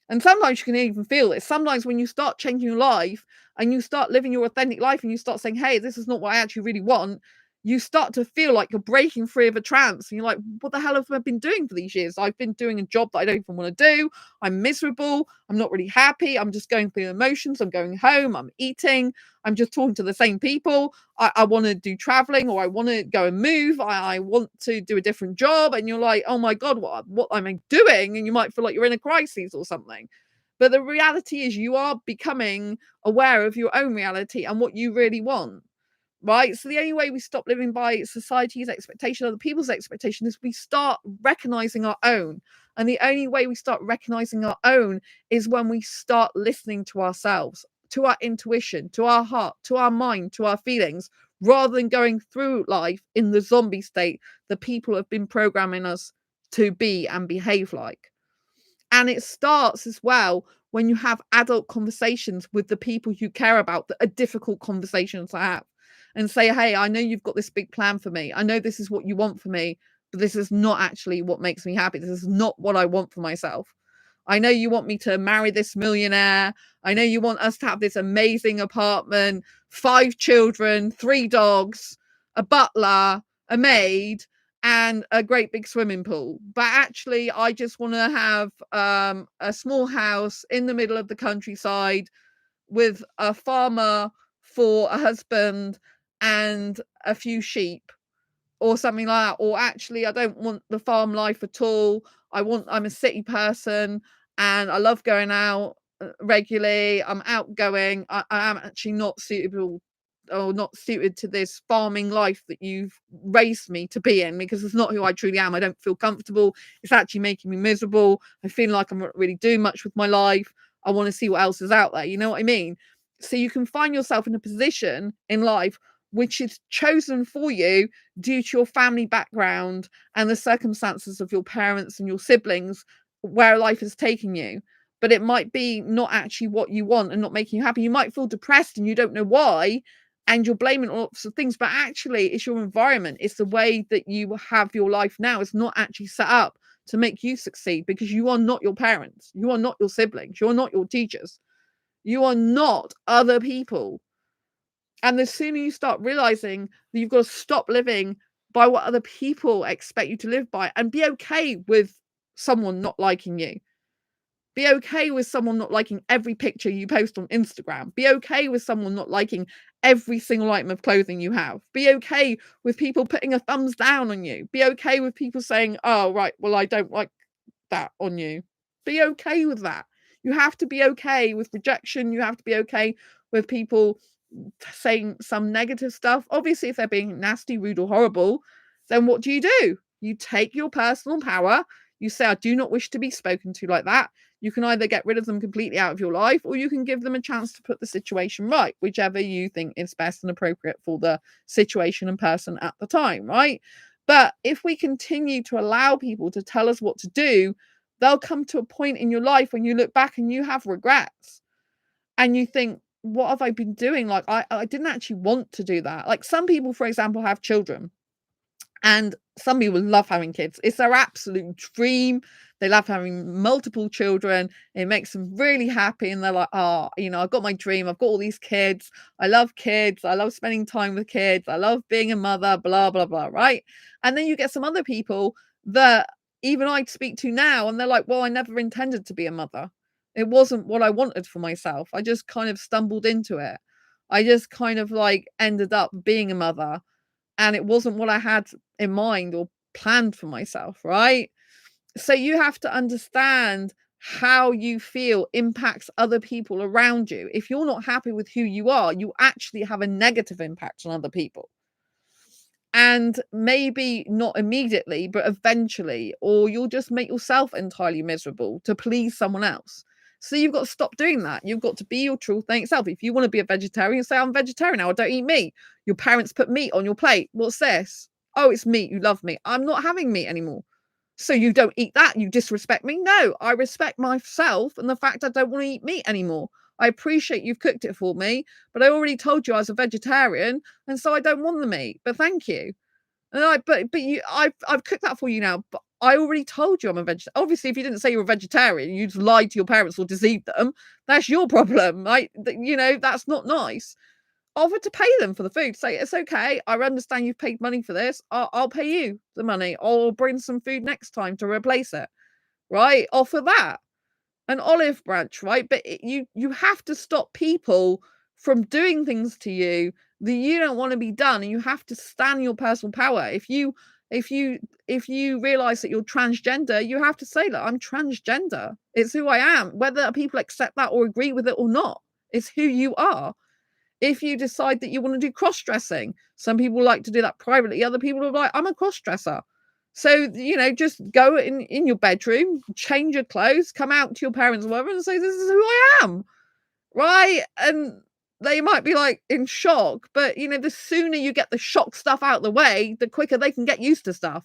And sometimes you can even feel this. Sometimes when you start changing your life and you start living your authentic life and you start saying, hey, this is not what I actually really want, you start to feel like you're breaking free of a trance. And you're like, what the hell have I been doing for these years? I've been doing a job that I don't even want to do. I'm miserable. I'm not really happy. I'm just going through emotions. I'm going home. I'm eating. I'm just talking to the same people. I want to do traveling, or I want to go and move. I want to do a different job. And you're like, oh my God, what am I doing? And you might feel like you're in a crisis or something. But the reality is you are becoming aware of your own reality and what you really want. Right? So the only way we stop living by society's expectation, other people's expectation, is we start recognizing our own. And the only way we start recognizing our own is when we start listening to ourselves, to our intuition, to our heart, to our mind, to our feelings, rather than going through life in the zombie state that people have been programming us to be and behave like. And it starts as well when you have adult conversations with the people you care about that are difficult conversations to have, and say, hey, I know you've got this big plan for me. I know this is what you want for me, but this is not actually what makes me happy. This is not what I want for myself. I know you want me to marry this millionaire. I know you want us to have this amazing apartment, 5 children, 3 dogs, a butler, a maid, and a great big swimming pool. But actually, I just want to have a small house in the middle of the countryside with a farmer for a husband and a few sheep, or something like that. Or actually, I don't want the farm life at all. I'm a city person and I love going out regularly. I'm outgoing. I am actually not suitable or not suited to this farming life that you've raised me to be in, because it's not who I truly am. I don't feel comfortable. It's actually making me miserable. I feel like I'm not really doing much with my life. I want to see what else is out there. You know what I mean? So you can find yourself in a position in life which is chosen for you due to your family background and the circumstances of your parents and your siblings, where life is taking you. But it might be not actually what you want and not making you happy. You might feel depressed and you don't know why, and you're blaming lots of things, but actually it's your environment. It's the way that you have your life now. It's not actually set up to make you succeed, because you are not your parents. You are not your siblings. You're not your teachers. You are not other people. And the sooner you start realizing that you've got to stop living by what other people expect you to live by, and be okay with someone not liking you. Be okay with someone not liking every picture you post on Instagram. Be okay with someone not liking every single item of clothing you have. Be okay with people putting a thumbs down on you. Be okay with people saying, oh, right, well, I don't like that on you. Be okay with that. You have to be okay with rejection. You have to be okay with people saying some negative stuff. Obviously, if they're being nasty, rude, or horrible, then what do? You take your personal power. You say, I do not wish to be spoken to like that. You can either get rid of them completely out of your life, or you can give them a chance to put the situation right, whichever you think is best and appropriate for the situation and person at the time, right? But if we continue to allow people to tell us what to do, they'll come to a point in your life when you look back and you have regrets and you think, what have I been doing? Like, I didn't actually want to do that. Like, some people, for example, have children, and some people love having kids. It's their absolute dream. They love having multiple children. It makes them really happy. And they're like, oh, I've got my dream. I've got all these kids. I love kids. I love spending time with kids. I love being a mother, blah, blah, blah, right? And then you get some other people that even I speak to now, and they're like, well, I never intended to be a mother. It wasn't what I wanted for myself. I just kind of stumbled into it. I just kind of like ended up being a mother, and it wasn't what I had in mind or planned for myself, right? So you have to understand how you feel impacts other people around you. If you're not happy with who you are, you actually have a negative impact on other people. And maybe not immediately, but eventually, or you'll just make yourself entirely miserable to please someone else. So you've got to stop doing that. You've got to be your true authentic self. If you want to be a vegetarian, say, I'm vegetarian now, I don't eat meat. Your parents put meat on your plate. What's this? Oh, it's meat. You love me. I'm not having meat anymore. So you don't eat that. You disrespect me. No, I respect myself and the fact I don't want to eat meat anymore. I appreciate you've cooked it for me, but I already told you I was a vegetarian, and so I don't want the meat. But thank you. And I've cooked that for you now, but I already told you I'm a vegetarian. Obviously, if you didn't say you're a vegetarian, you just lied to your parents or deceived them. That's your problem, right? That's not nice. Offer to pay them for the food. Say, it's okay. I understand you've paid money for this. I'll pay you the money. I'll bring some food next time to replace it. Right? Offer that. An olive branch, right? But you have to stop people from doing things to you that you don't want to be done, and you have to stand your personal power. If you realize that you're transgender, you have to say, look, I'm transgender. It's who I am, whether people accept that or agree with it or not. It's who you are. If you decide that you want to do cross-dressing, some people like to do that privately, other people are like, I'm a cross-dresser. So, just go in your bedroom, change your clothes, come out to your parents or whatever, and say, this is who I am, right? And they might be like in shock, but the sooner you get the shock stuff out of the way, the quicker they can get used to stuff,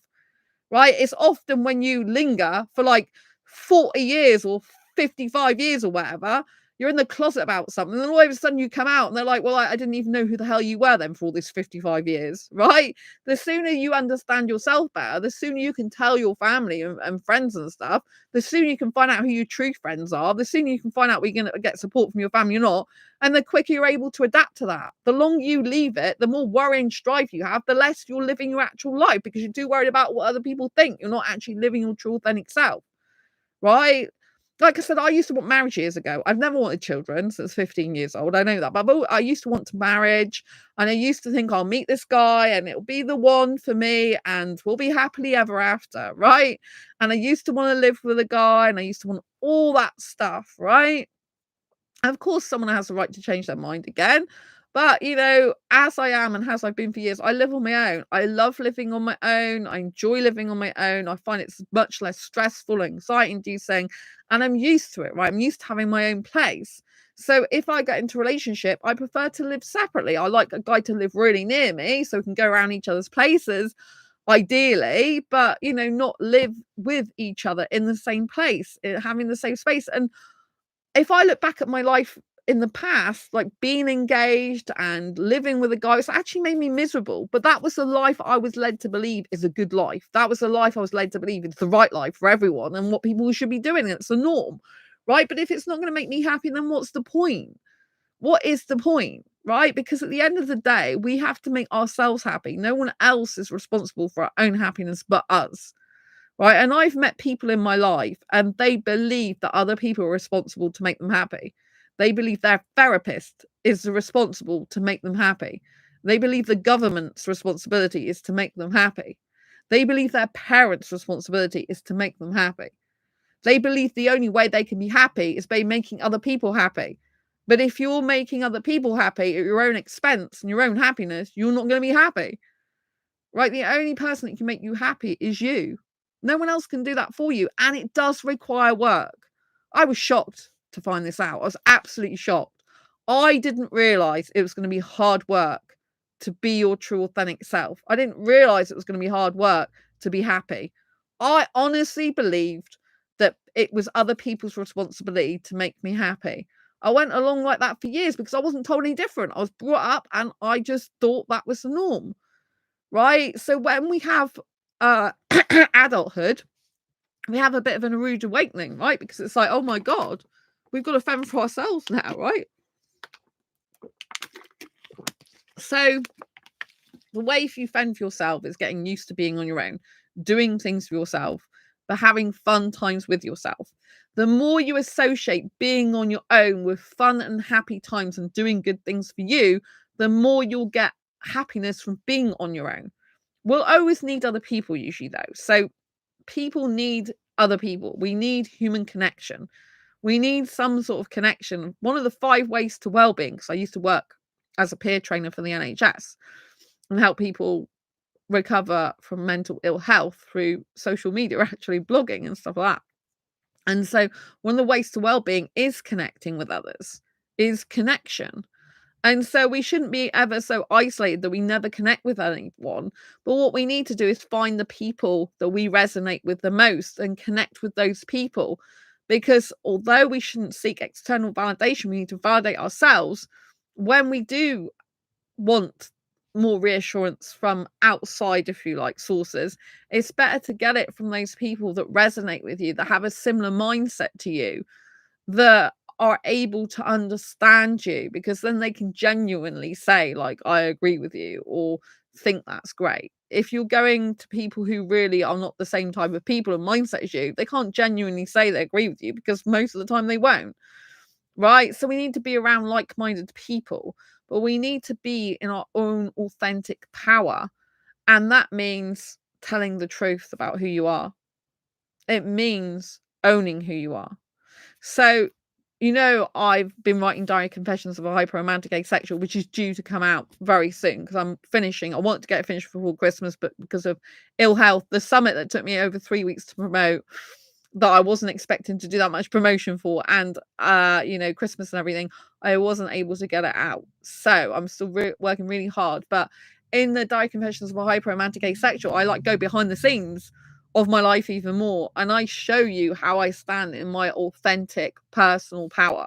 right? It's often when you linger for like 40 years or 55 years or whatever, you're in the closet about something, and all of a sudden you come out and they're like, well, I didn't even know who the hell you were then for all this 55 years, right? The sooner you understand yourself better, the sooner you can tell your family and friends and stuff, the sooner you can find out who your true friends are, the sooner you can find out where you're going to get support from your family or not, and the quicker you're able to adapt to that. The longer you leave it, the more worry and strife you have, the less you're living your actual life, because you're too worried about what other people think. You're not actually living your true authentic self, right? Like I said, I used to want marriage years ago. I've never wanted children since 15 years old. I know that. But I used to want to marriage, and I used to think I'll meet this guy and it'll be the one for me and we'll be happily ever after, right? And I used to want to live with a guy, and I used to want all that stuff, right? And of course, someone has the right to change their mind again. But, as I am and as I've been for years, I live on my own. I love living on my own. I enjoy living on my own. I find it's much less stressful, anxiety inducing, and I'm used to it, right? I'm used to having my own place. So if I get into a relationship, I prefer to live separately. I like a guy to live really near me so we can go around each other's places, ideally, but, not live with each other in the same place, having the same space. And if I look back at my life in the past, like being engaged and living with a guy, it's actually made me miserable. But that was the life I was led to believe is a good life. That was the life I was led to believe is the right life for everyone and what people should be doing. It's the norm, right? But if it's not going to make me happy, then what's the point? What is the point? Right? Because at the end of the day, we have to make ourselves happy. No one else is responsible for our own happiness but us. right? And I've met people in my life and they believe that other people are responsible to make them happy. They believe their therapist is responsible to make them happy. They believe the government's responsibility is to make them happy. They believe their parents' responsibility is to make them happy. They believe the only way they can be happy is by making other people happy. But if you're making other people happy at your own expense and your own happiness, you're not going to be happy. Right? The only person that can make you happy is you. No one else can do that for you. And it does require work. I was shocked to find this out. I was absolutely shocked. I didn't realize it was going to be hard work to be your true authentic self. I didn't realize it was going to be hard work to be happy. I honestly believed that it was other people's responsibility to make me happy. I went along like that for years because I wasn't told any different. I was brought up and I just thought that was the norm. Right? So when we have adulthood, we have a bit of an rude awakening, right? Because it's like, oh my God, we've got to fend for ourselves now, right? So the way if you fend for yourself is getting used to being on your own, doing things for yourself, but having fun times with yourself. The more you associate being on your own with fun and happy times and doing good things for you, the more you'll get happiness from being on your own. We'll always need other people usually though. So people need other people. We need human connection. We need some sort of connection. One of the 5 ways to well-being, because I used to work as a peer trainer for the NHS and help people recover from mental ill health through social media, actually blogging and stuff like that. And so one of the ways to well-being is connecting with others, is connection. And so we shouldn't be ever so isolated that we never connect with anyone. But what we need to do is find the people that we resonate with the most and connect with those people. Because although we shouldn't seek external validation, we need to validate ourselves. When we do want more reassurance from outside, if you like, sources, it's better to get it from those people that resonate with you, that have a similar mindset to you, that are able to understand you, because then they can genuinely say like, I agree with you, or think that's great. If you're going to people who really are not the same type of people and mindset as you, they can't genuinely say they agree with you because most of the time they won't. Right? So we need to be around like-minded people, but we need to be in our own authentic power. And that means telling the truth about who you are. It means owning who you are. So, I've been writing Diary Confessions of a Hyper-Romantic Asexual, which is due to come out very soon because I'm finishing. I want to get it finished before Christmas, but because of ill health, the summit that took me over 3 weeks to promote, that I wasn't expecting to do that much promotion for, and Christmas and everything, I wasn't able to get it out. So I'm still working really hard. But in the Diary Confessions of a Hyper-Romantic Asexual, I go behind the scenes of my life even more, and I show you how I stand in my authentic personal power.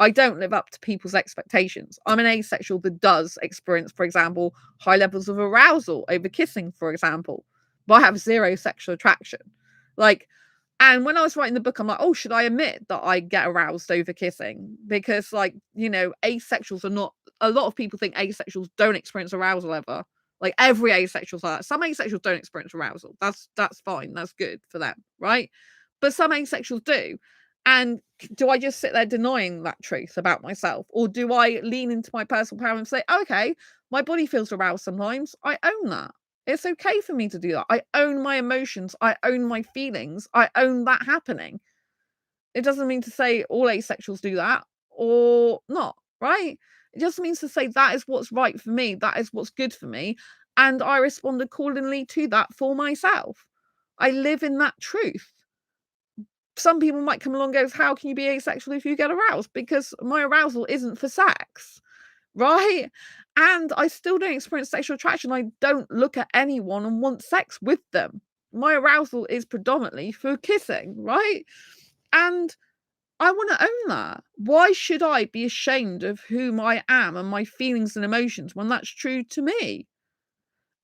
I don't live up to people's expectations. I'm an asexual that does experience, for example, high levels of arousal over kissing, for example, but I have 0 sexual attraction. And when I was writing the book, I'm like, oh, should I admit that I get aroused over kissing? Because asexuals are not, a lot of people think asexuals don't experience arousal ever. Like every asexual's like that. Some asexuals don't experience arousal. That's fine. That's good for them, right? But some asexuals do. And do I just sit there denying that truth about myself? Or do I lean into my personal power and say, okay, my body feels aroused sometimes. I own that. It's okay for me to do that. I own my emotions. I own my feelings. I own that happening. It doesn't mean to say all asexuals do that or not, right? It just means to say that is what's right for me. That is what's good for me. And I respond accordingly to that for myself. I live in that truth. Some people might come along and go, how can you be asexual if you get aroused? Because my arousal isn't for sex. Right? And I still don't experience sexual attraction. I don't look at anyone and want sex with them. My arousal is predominantly for kissing, right? And I want to own that. Why should I be ashamed of whom I am and my feelings and emotions when that's true to me?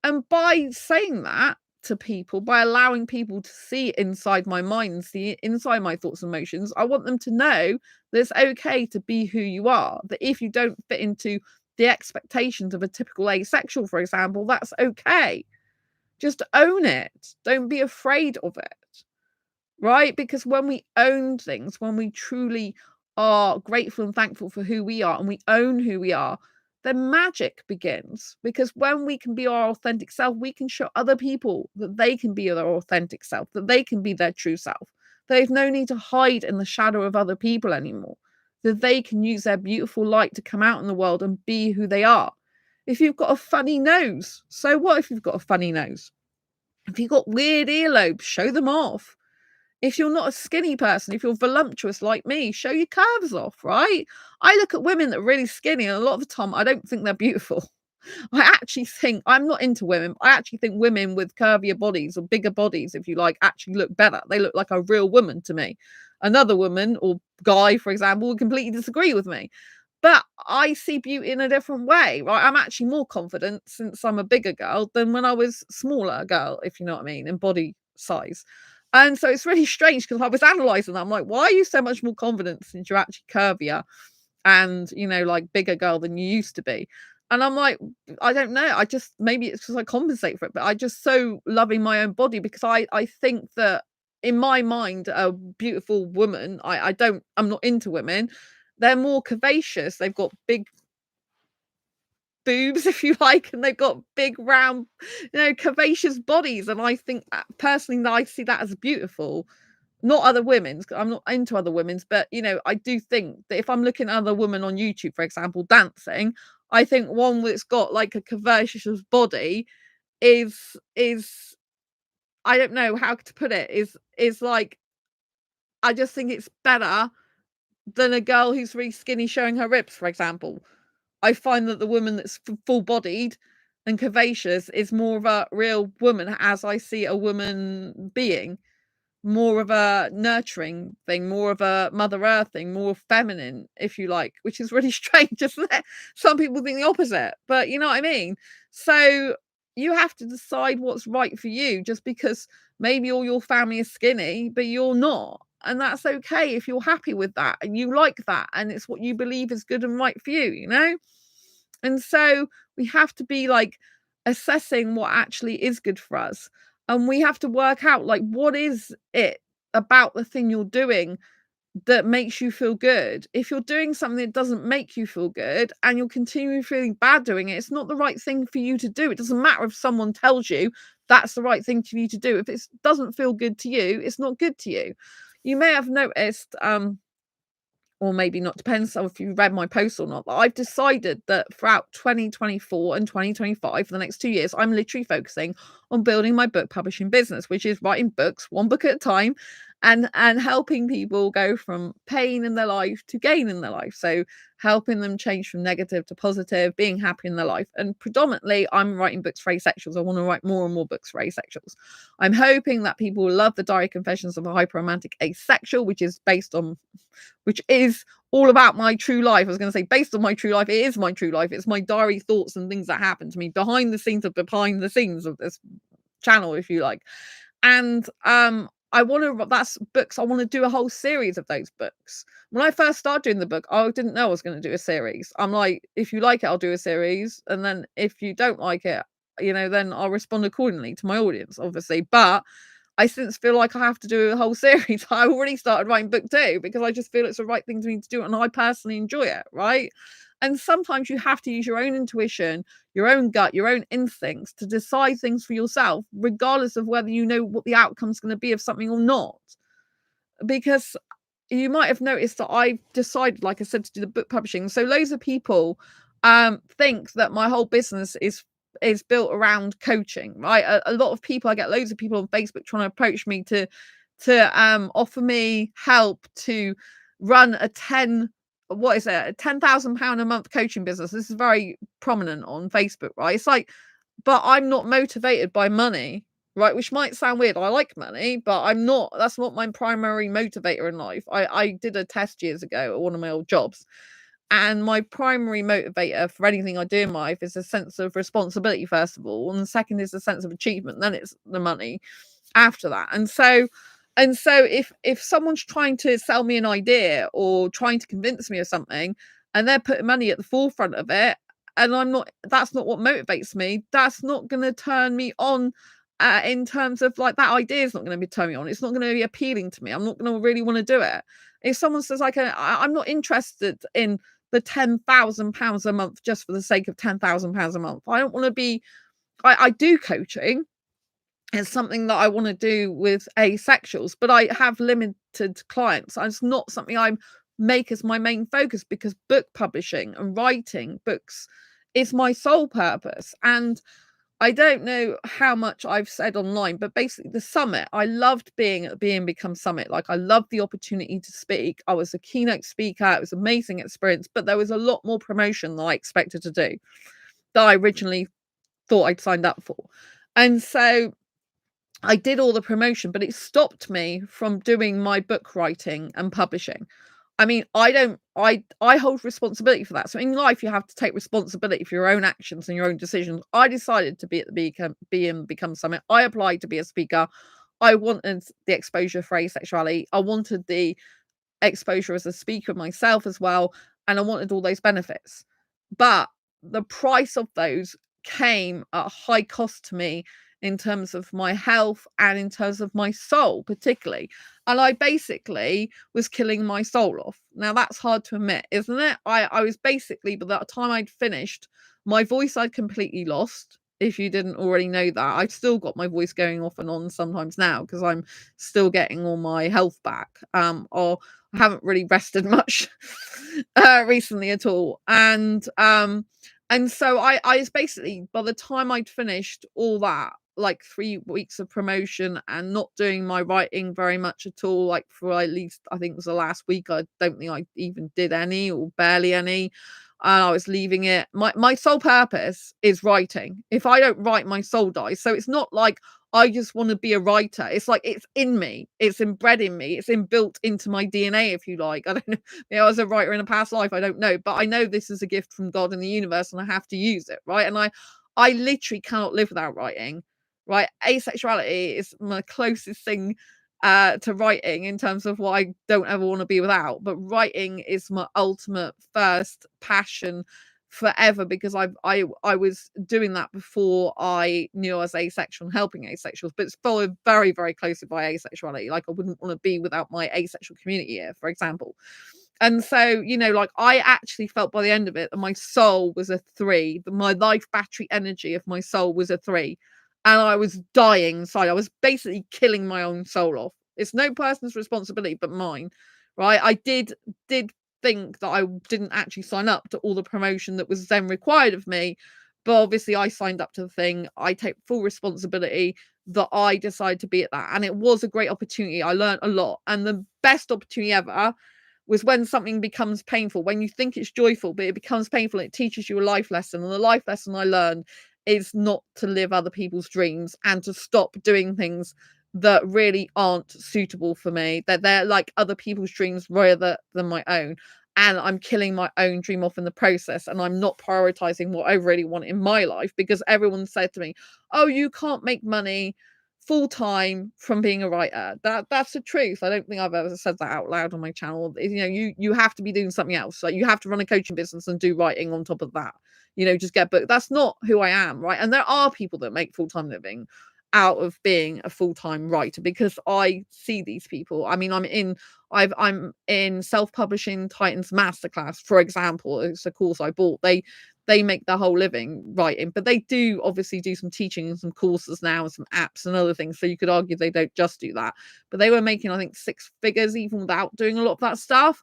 And by saying that to people, by allowing people to see inside my mind and see inside my thoughts and emotions, I want them to know that it's okay to be who you are. That if you don't fit into the expectations of a typical asexual, for example, that's okay. Just own it. Don't be afraid of it. right? Because when we own things, when we truly are grateful and thankful for who we are and we own who we are, then magic begins. Because when we can be our authentic self, we can show other people that they can be their authentic self, that they can be their true self. They've no need to hide in the shadow of other people anymore, that they can use their beautiful light to come out in the world and be who they are. If you've got a funny nose, so what if you've got a funny nose? If you've got weird earlobes, show them off. If you're not a skinny person, if you're voluptuous like me, show your curves off, right? I look at women that are really skinny, and a lot of the time I don't think they're beautiful. I actually think I'm not into women. I actually think women with curvier bodies or bigger bodies, if you like, actually look better. They look like a real woman to me. Another woman or guy, for example, would completely disagree with me. But I see beauty in a different way, right? I'm actually more confident since I'm a bigger girl than when I was smaller girl, if you know what I mean, in body size. And so it's really strange because I was analysing that. I'm like, why are you so much more confident since you're actually curvier and, like bigger girl than you used to be? And I'm like, I don't know. I just, maybe it's because I compensate for it, but I just so loving my own body because I think that in my mind, a beautiful woman, I'm not into women. They're more curvaceous. They've got big boobs, if you like, and they've got big, round, curvaceous bodies. And I think personally, that I see that as beautiful. Not other women's. 'Cause I'm not into other women's, but I do think that if I'm looking at other women on YouTube, for example, dancing, I think one that's got like a curvaceous body is I don't know how to put it, is like I just think it's better than a girl who's really skinny showing her ribs, for example. I find that the woman that's full-bodied and curvaceous is more of a real woman as I see a woman being. More of a nurturing thing, more of a Mother Earth thing, more feminine, if you like, which is really strange, isn't it? Some people think the opposite, but you know what I mean? So you have to decide what's right for you just because maybe all your family is skinny, but you're not. And that's okay if you're happy with that and you like that and it's what you believe is good and right for you? And so we have to be like assessing what actually is good for us. And we have to work out like what is it about the thing you're doing that makes you feel good. If you're doing something that doesn't make you feel good and you're continuing feeling bad doing it, it's not the right thing for you to do. It doesn't matter if someone tells you that's the right thing for you to do. If it doesn't feel good to you, it's not good to you. You may have noticed or maybe not, depends on if you read my post or not, but I've decided that throughout 2024 and 2025, for the next 2 years, I'm literally focusing on building my book publishing business, which is writing books, one book at a time, and helping people go from pain in their life to gain in their life. So helping them change from negative to positive, being happy in their life. And predominantly, I'm writing books for asexuals. I want to write more and more books for asexuals. I'm hoping that people will love the Diary Confessions of a Hyperromantic Asexual, which is all about my true life. I was going to say based on my true life. It is my true life. It's my diary thoughts and things that happen to me behind the scenes of this channel, if you like. And I want to that's books. I want to do a whole series of those books. When I first started doing the book, I didn't know I was going to do a series. I'm like, if you like it, I'll do a series, and then if you don't like it, then I'll respond accordingly to my audience, obviously. But I since feel like I have to do a whole series. I already started writing book 2 because I just feel it's the right thing for me to do and I personally enjoy it, right? And sometimes you have to use your own intuition, your own gut, your own instincts to decide things for yourself, regardless of whether you know what the outcome's going to be of something or not. Because you might have noticed that I decided, like I said, to do the book publishing. So loads of people think that my whole business is built around coaching, right? A lot of people, I get loads of people on Facebook trying to approach me to offer me help to run a £10,000 a month coaching business. This is very prominent on Facebook, right? It's like, but I'm not motivated by money, right? Which might sound weird. I like money, but I'm not. That's not my primary motivator in life. I did a test years ago at one of my old jobs, and my primary motivator for anything I do in my life is a sense of responsibility, first of all, and the second is a sense of achievement. Then it's the money after that. And so if someone's trying to sell me an idea or trying to convince me of something and they're putting money at the forefront of it, and that's not what motivates me, that's not going to turn me on in terms of like that idea is not going to be turning me on. It's not going to be appealing to me. I'm not going to really want to do it. If someone says like, I'm not interested in the £10,000 a month just for the sake of £10,000 a month. I don't want to be. I do coaching. It's something that I want to do with asexuals, but I have limited clients. It's not something I make as my main focus because book publishing and writing books is my sole purpose. And I don't know how much I've said online, but basically the summit, I loved being at Be and Become Summit. Like I loved the opportunity to speak. I was a keynote speaker. It was an amazing experience, but there was a lot more promotion than I expected to do that I originally thought I'd signed up for. And so I did all the promotion, but it stopped me from doing my book writing and publishing. I mean, I hold responsibility for that. So in life, you have to take responsibility for your own actions and your own decisions. I decided to be at the Be and Become Summit. I applied to be a speaker. I wanted the exposure for asexuality. I wanted the exposure as a speaker myself as well. And I wanted all those benefits. But the price of those came at a high cost to me in terms of my health and in terms of my soul, particularly. And I basically was killing my soul off. Now, that's hard to admit, isn't it? I was basically, by the time I'd finished, my voice I'd completely lost. If you didn't already know that, I've still got my voice going off and on sometimes now because I'm still getting all my health back. Or I haven't really rested much recently at all. And so I was basically, by the time I'd finished all that, like 3 weeks of promotion and not doing my writing very much at all, like for at least I think it was the last week, I don't think I even did any or barely any. And I was leaving it. My sole purpose is writing. If I don't write, my soul dies. So it's not like I just want to be a writer. It's like it's in me. It's inbred in me. It's inbuilt into my DNA, if you like. I don't know. Maybe I was a writer in a past life. I don't know. But I know this is a gift from God and the universe and I have to use it, right? And I literally cannot live without writing, right? Asexuality is my closest thing to writing in terms of what I don't ever want to be without. But writing is my ultimate first passion forever because I was doing that before I knew I was asexual and helping asexuals, but it's followed very, very closely by asexuality. Like I wouldn't want to be without my asexual community here, for example. And so, you know, like I actually felt by the end of it that my soul was a 3, that my life battery energy of my soul was a 3. And I was dying inside. I was basically killing my own soul off. It's no person's responsibility but mine, right? I did think that I didn't actually sign up to all the promotion that was then required of me. But obviously I signed up to the thing. I take full responsibility that I decided to be at that. And it was a great opportunity. I learned a lot. And the best opportunity ever was when something becomes painful, when you think it's joyful, but it becomes painful. It teaches you a life lesson. And the life lesson I learned is not to live other people's dreams and to stop doing things that really aren't suitable for me, that they're like other people's dreams rather than my own. And I'm killing my own dream off in the process. And I'm not prioritizing what I really want in my life because everyone said to me, oh, you can't make money full time from being a writer. That's the truth. I don't think I've ever said that out loud on my channel. You know, you have to be doing something else. Like you have to run a coaching business and do writing on top of that. You know, just get booked. That's not who I am, right? And there are people that make full-time living out of being a full-time writer because I see these people. I mean, I'm in self-publishing Titans Masterclass, for example. It's a course I bought. They make their whole living writing, but they do obviously do some teaching and some courses now and some apps and other things. So you could argue they don't just do that, but they were making, I think, 6 figures even without doing a lot of that stuff.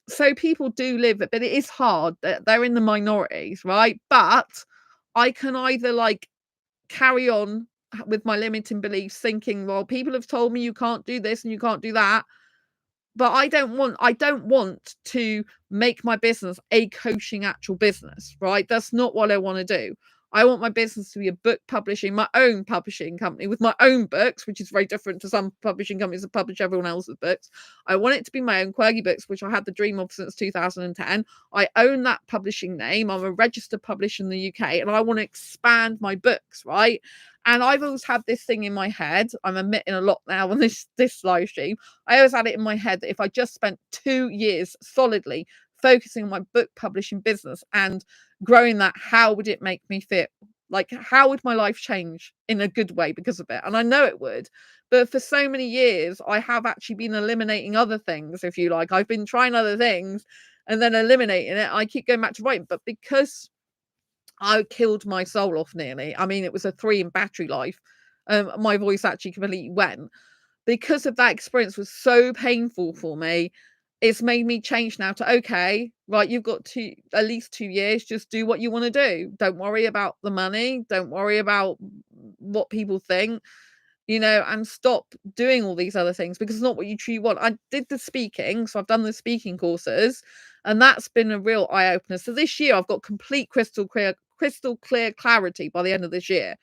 So people do live it, but it is hard. They're in the minorities, right? But I can either like carry on with my limiting beliefs thinking, well, people have told me you can't do this and you can't do that. But I don't want to make my business a coaching actual business, right? That's not what I want to do. I want my business to be a book publishing, my own publishing company with my own books, which is very different to some publishing companies that publish everyone else's books. I want it to be my own Quirky Books, which I had the dream of since 2010. I own that publishing name. I'm a registered publisher in the UK and I want to expand my books, right? And I've always had this thing in my head. I'm admitting a lot now on this live stream. I always had it in my head that if I just spent 2 years solidly focusing on my book publishing business and growing that, how would it make me feel? Like, how would my life change in a good way because of it? And I know it would. But for so many years, I have actually been eliminating other things, if you like. I've been trying other things and then eliminating it. I keep going back to writing. But because I killed my soul off nearly, I mean, it was a 3 in battery life. My voice actually completely went. Because of that experience was so painful for me, it's made me change now to, okay, right, you've got at least 2 years, just do what you want to do. Don't worry about the money. Don't worry about what people think, and stop doing all these other things because it's not what you truly want. I did the speaking, so I've done the speaking courses, and that's been a real eye opener. So this year I've got complete crystal clear clarity by the end of this year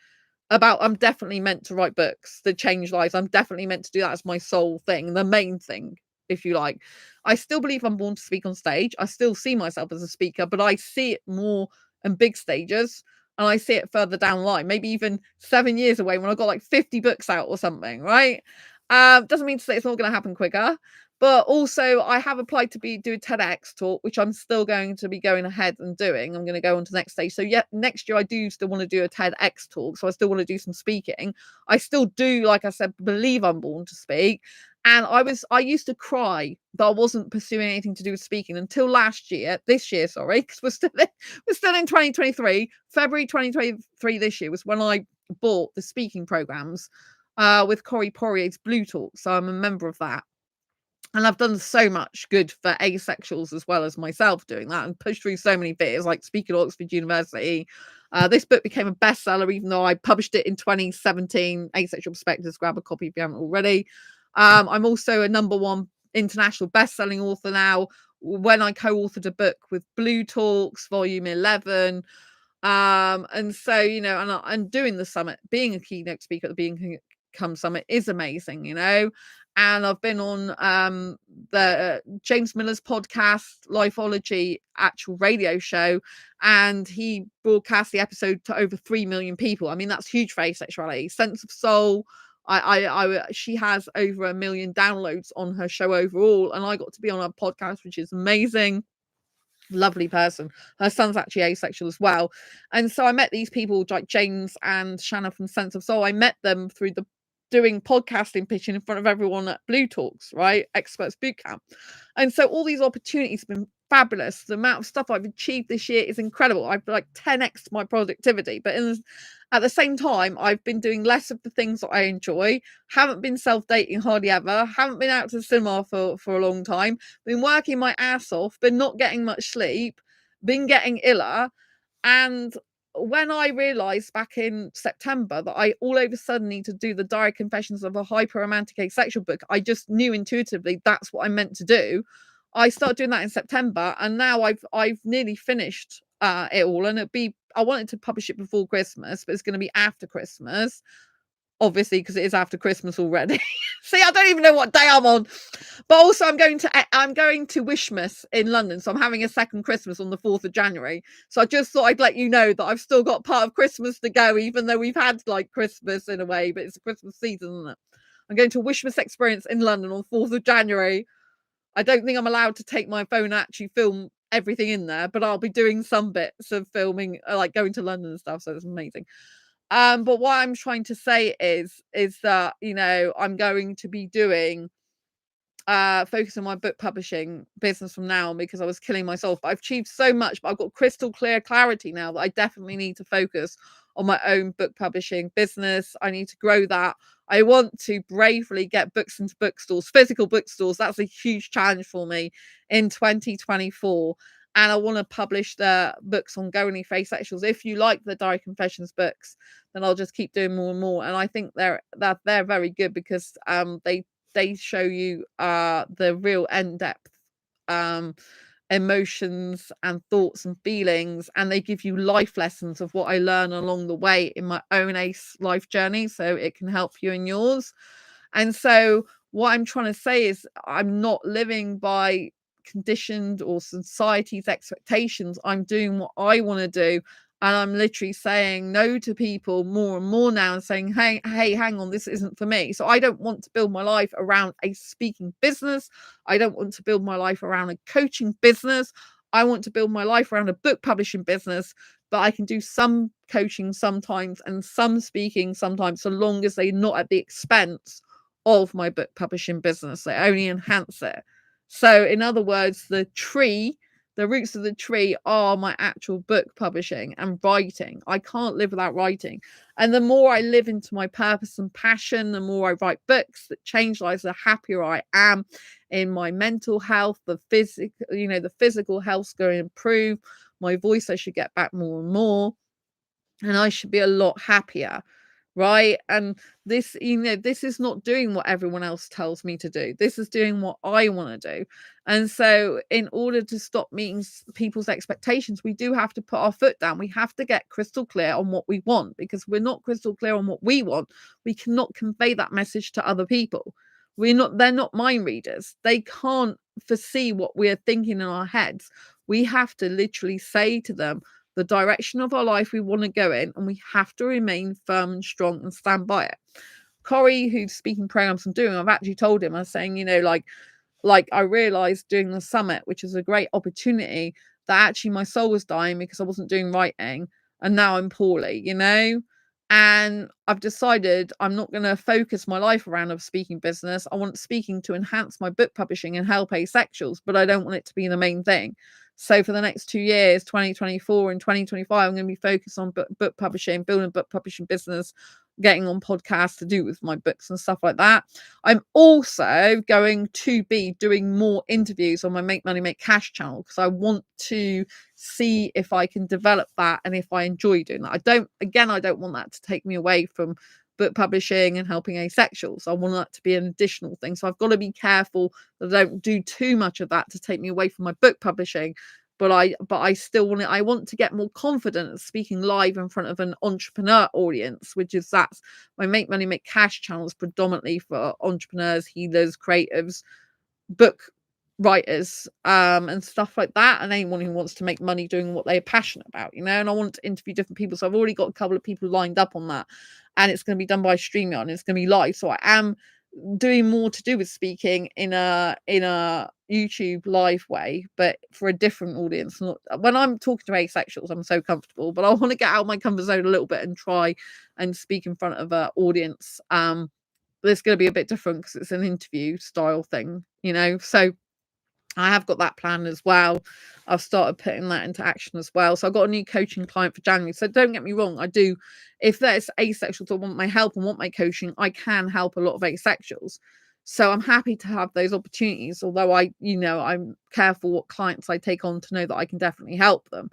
about I'm definitely meant to write books that change lives. I'm definitely meant to do that as my sole thing, the main thing, if you like. I still believe I'm born to speak on stage. I still see myself as a speaker, but I see it more in big stages and I see it further down the line, maybe even 7 years away when I've got like 50 books out or something, right? Doesn't mean to say it's not going to happen quicker. But also, I have applied to do a TEDx talk, which I'm still going to be going ahead and doing. I'm going to go on to the next stage. So, yeah, next year I do still want to do a TEDx talk. So I still want to do some speaking. I still do, like I said, believe I'm born to speak. And I used to cry that I wasn't pursuing anything to do with speaking until this year, sorry, because we're still in 2023. February 2023 this year was when I bought the speaking programs with Corey Poirier's Blue Talk. So I'm a member of that. And I've done so much good for asexuals as well as myself doing that and pushed through so many bits, like speaking at Oxford University. This book became a bestseller, even though I published it in 2017. Asexual Perspectives, grab a copy if you haven't already. I'm also a #1 international best-selling author now. When I co-authored a book with Blue Talks, Volume 11. And so, and doing the summit, being a keynote speaker at the Become Summit is amazing, and I've been on the James Miller's podcast, Lifeology, actual radio show, and he broadcast the episode to over 3 million people. I mean, that's huge for asexuality. Sense of Soul, she has over 1 million downloads on her show overall, and I got to be on her podcast, which is amazing. Lovely person. Her son's actually asexual as well. And so I met these people like James and Shanna from Sense of Soul. I met them through doing podcasting pitching in front of everyone at Blue Talks, right? Experts Bootcamp. And so all these opportunities have been fabulous. The amount of stuff I've achieved this year is incredible. I've like 10x my productivity, but at the same time, I've been doing less of the things that I enjoy, haven't been self-dating hardly ever, haven't been out to the cinema for a long time, been working my ass off, been not getting much sleep, been getting iller. And when I realised back in September that I all of a sudden need to do the Diary Confessions of a Hyper-Romantic Asexual book, I just knew intuitively that's what I meant to do. I started doing that in September, and now I've nearly finished it all, and I wanted to publish it before Christmas, but it's going to be after Christmas, obviously, because it is after Christmas already. See, I don't even know what day I'm on. But also I'm going to Wishmas in London. So I'm having a second Christmas on the 4th of January. So I just thought I'd let you know that I've still got part of Christmas to go, even though we've had like Christmas in a way, but it's a Christmas season, isn't it? I'm going to a Wishmas experience in London on 4th of January. I don't think I'm allowed to take my phone and actually film everything in there, but I'll be doing some bits of filming, like going to London and stuff. So it's amazing. But what I'm trying to say is that, I'm going to be doing focus on my book publishing business from now on, because I was killing myself. I've achieved so much, but I've got crystal clear clarity now that I definitely need to focus on my own book publishing business. I need to grow that. I want to bravely get books into bookstores, physical bookstores. That's a huge challenge for me in 2024. And I want to publish the books ongoingly for asexuals. If you like the Diary Confessions books, then I'll just keep doing more and more. And I think they're very good because they show you the real in-depth emotions and thoughts and feelings, and they give you life lessons of what I learn along the way in my own ace life journey, so it can help you in yours. And so what I'm trying to say is I'm not living by conditioned or society's expectations. I'm doing what I want to do, and I'm literally saying no to people more and more now and saying, hey, hang on, this isn't for me. So I don't want to build my life around a speaking business. I don't want to build my life around a coaching business. I want to build my life around a book publishing business, but I can do some coaching sometimes and some speaking sometimes, so long as they're not at the expense of my book publishing business. They only enhance it. So in other words, the roots of the tree are my actual book publishing and writing. I can't live without writing. And the more I live into my purpose and passion, the more I write books that change lives, the happier I am in my mental health, the physical health's going to improve. My voice, I should get back more and more, and I should be a lot happier. Right. And this, this is not doing what everyone else tells me to do. This is doing what I want to do. And so in order to stop meeting people's expectations, we do have to put our foot down. We have to get crystal clear on what we want, because if we're not crystal clear on what we want, we cannot convey that message to other people. They're not mind readers. They can't foresee what we're thinking in our heads. We have to literally say to them the direction of our life we want to go in, and we have to remain firm and strong and stand by it. Corey, who's speaking programs I'm doing, I've actually told him, I was saying, like I realized during the summit, which is a great opportunity, that actually my soul was dying because I wasn't doing writing, and now I'm poorly, and I've decided I'm not going to focus my life around a speaking business. I want speaking to enhance my book publishing and help asexuals, but I don't want it to be the main thing. So for the next 2 years, 2024 and 2025, I'm going to be focused on book publishing, building a book publishing business, getting on podcasts to do with my books and stuff like that. I'm also going to be doing more interviews on my Make Money, Make Cash channel, because I want to see if I can develop that and if I enjoy doing that. I don't want that to take me away from book publishing and helping asexuals. I want that to be an additional thing. So I've got to be careful that I don't do too much of that to take me away from my book publishing. But I still want to get more confident at speaking live in front of an entrepreneur audience, that's my Make Money, Make Cash channels predominantly for entrepreneurs, healers, creatives, book writers, and stuff like that, and anyone who wants to make money doing what they're passionate about, and I want to interview different people. So I've already got a couple of people lined up on that, and it's going to be done by StreamYard, and it's going to be live. So I am doing more to do with speaking in a YouTube live way, but for a different audience. When I'm talking to asexuals, I'm so comfortable, but I want to get out of my comfort zone a little bit and try and speak in front of an audience. But it's going to be a bit different because it's an interview style thing, so I have got that plan as well. I've started putting that into action as well. So I've got a new coaching client for January. So don't get me wrong, I do. If there's asexuals that want my help and want my coaching, I can help a lot of asexuals. So I'm happy to have those opportunities, although I'm careful what clients I take on to know that I can definitely help them.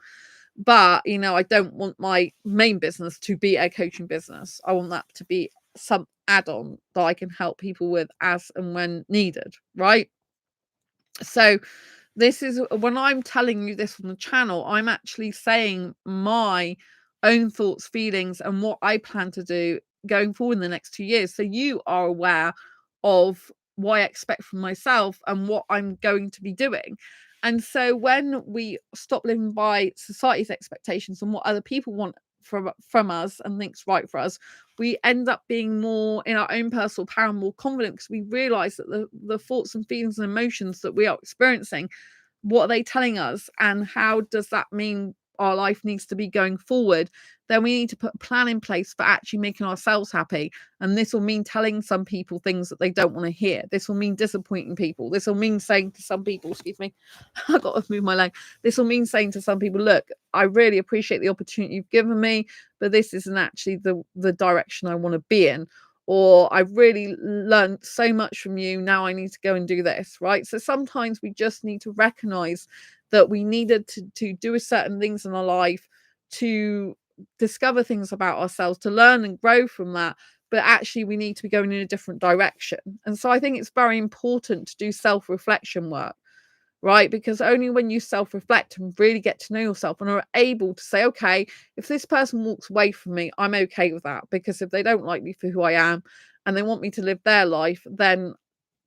But, I don't want my main business to be a coaching business. I want that to be some add-on that I can help people with as and when needed, right? So this is when I'm telling you this on the channel, I'm actually saying my own thoughts, feelings, and what I plan to do going forward in the next 2 years. So you are aware of what I expect from myself and what I'm going to be doing. And so when we stop living by society's expectations and what other people want from us and think's right for us, we end up being more in our own personal power and more confident, because we realize that the thoughts and feelings and emotions that we are experiencing, what are they telling us, and how does that mean our life needs to be going forward? Then we need to put a plan in place for actually making ourselves happy. And this will mean telling some people things that they don't want to hear. This will mean disappointing people. This will mean saying to some people, excuse me, I've got to move my leg. This will mean saying to some people, look, I really appreciate the opportunity you've given me, but this isn't actually the direction I want to be in. Or I've really learned so much from you. Now I need to go and do this, right? So sometimes we just need to recognize that we needed to do certain things in our life, to discover things about ourselves, to learn and grow from that. But actually, we need to be going in a different direction. And so I think it's very important to do self-reflection work, right? Because only when you self-reflect and really get to know yourself and are able to say, okay, if this person walks away from me, I'm okay with that. Because if they don't like me for who I am and they want me to live their life, then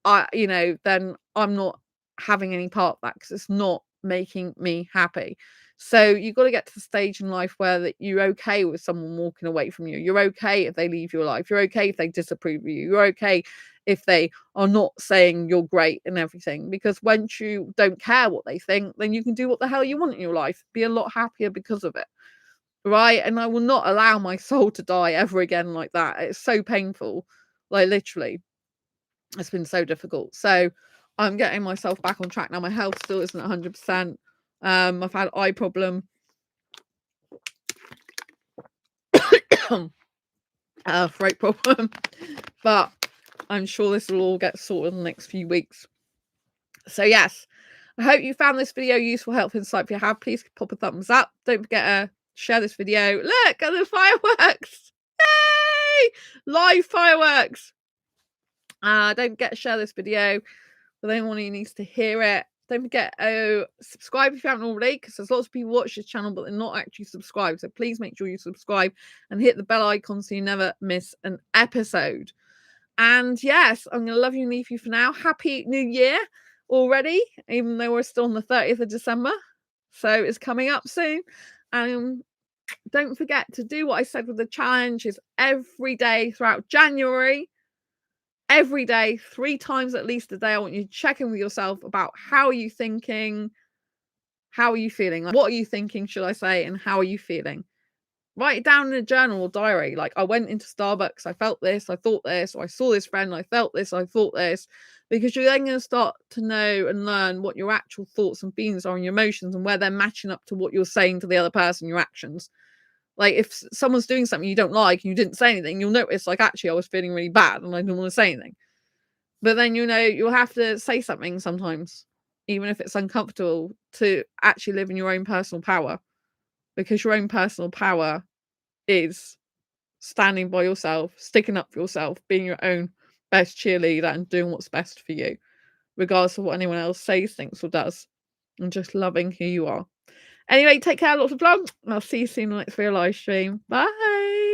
then I'm not having any part of that, because it's not making me happy. So you've got to get to the stage in life where that you're okay with someone walking away from you. You're okay if they leave your life. You're okay if they disapprove of you. You're okay if they are not saying you're great and everything. Because once you don't care what they think, then you can do what the hell you want in your life, be a lot happier because of it, right? And I will not allow my soul to die ever again like that. It's so painful, like literally. It's been so difficult. So I'm getting myself back on track now. My health still isn't 100%. I've had eye problem, throat problem, but I'm sure this will all get sorted in the next few weeks. So yes, I hope you found this video useful, helpful, insightful. If you have, please pop a thumbs up. Don't forget to share this video. Look at the fireworks! Yay! Live fireworks! Don't forget to share this video with anyone who needs to hear it. Don't forget to subscribe if you haven't already, because there's lots of people watch this channel, but they're not actually subscribed. So please make sure you subscribe and hit the bell icon so you never miss an episode. And yes, I'm going to love you and leave you for now. Happy New Year already, even though we're still on the 30th of December. So it's coming up soon. And don't forget to do what I said with the challenge is every day throughout January, every day, 3 times at least a day, I want you to check in with yourself about how are you thinking, how are you feeling, like, what are you thinking, should I say, and how are you feeling? Write it down in a journal or diary. Like, I went into Starbucks, I felt this, I thought this, or I saw this friend, I felt this, I thought this, because you're then going to start to know and learn what your actual thoughts and feelings are and your emotions and where they're matching up to what you're saying to the other person, your actions. Like, if someone's doing something you don't like and you didn't say anything, you'll notice, like, actually, I was feeling really bad and I didn't want to say anything. But then, you know, you'll have to say something sometimes, even if it's uncomfortable, to actually live in your own personal power. Because your own personal power is standing by yourself, sticking up for yourself, being your own best cheerleader and doing what's best for you, regardless of what anyone else says, thinks, or does, and just loving who you are. Anyway, take care, lots of love, and I'll see you soon in the next video live stream. Bye.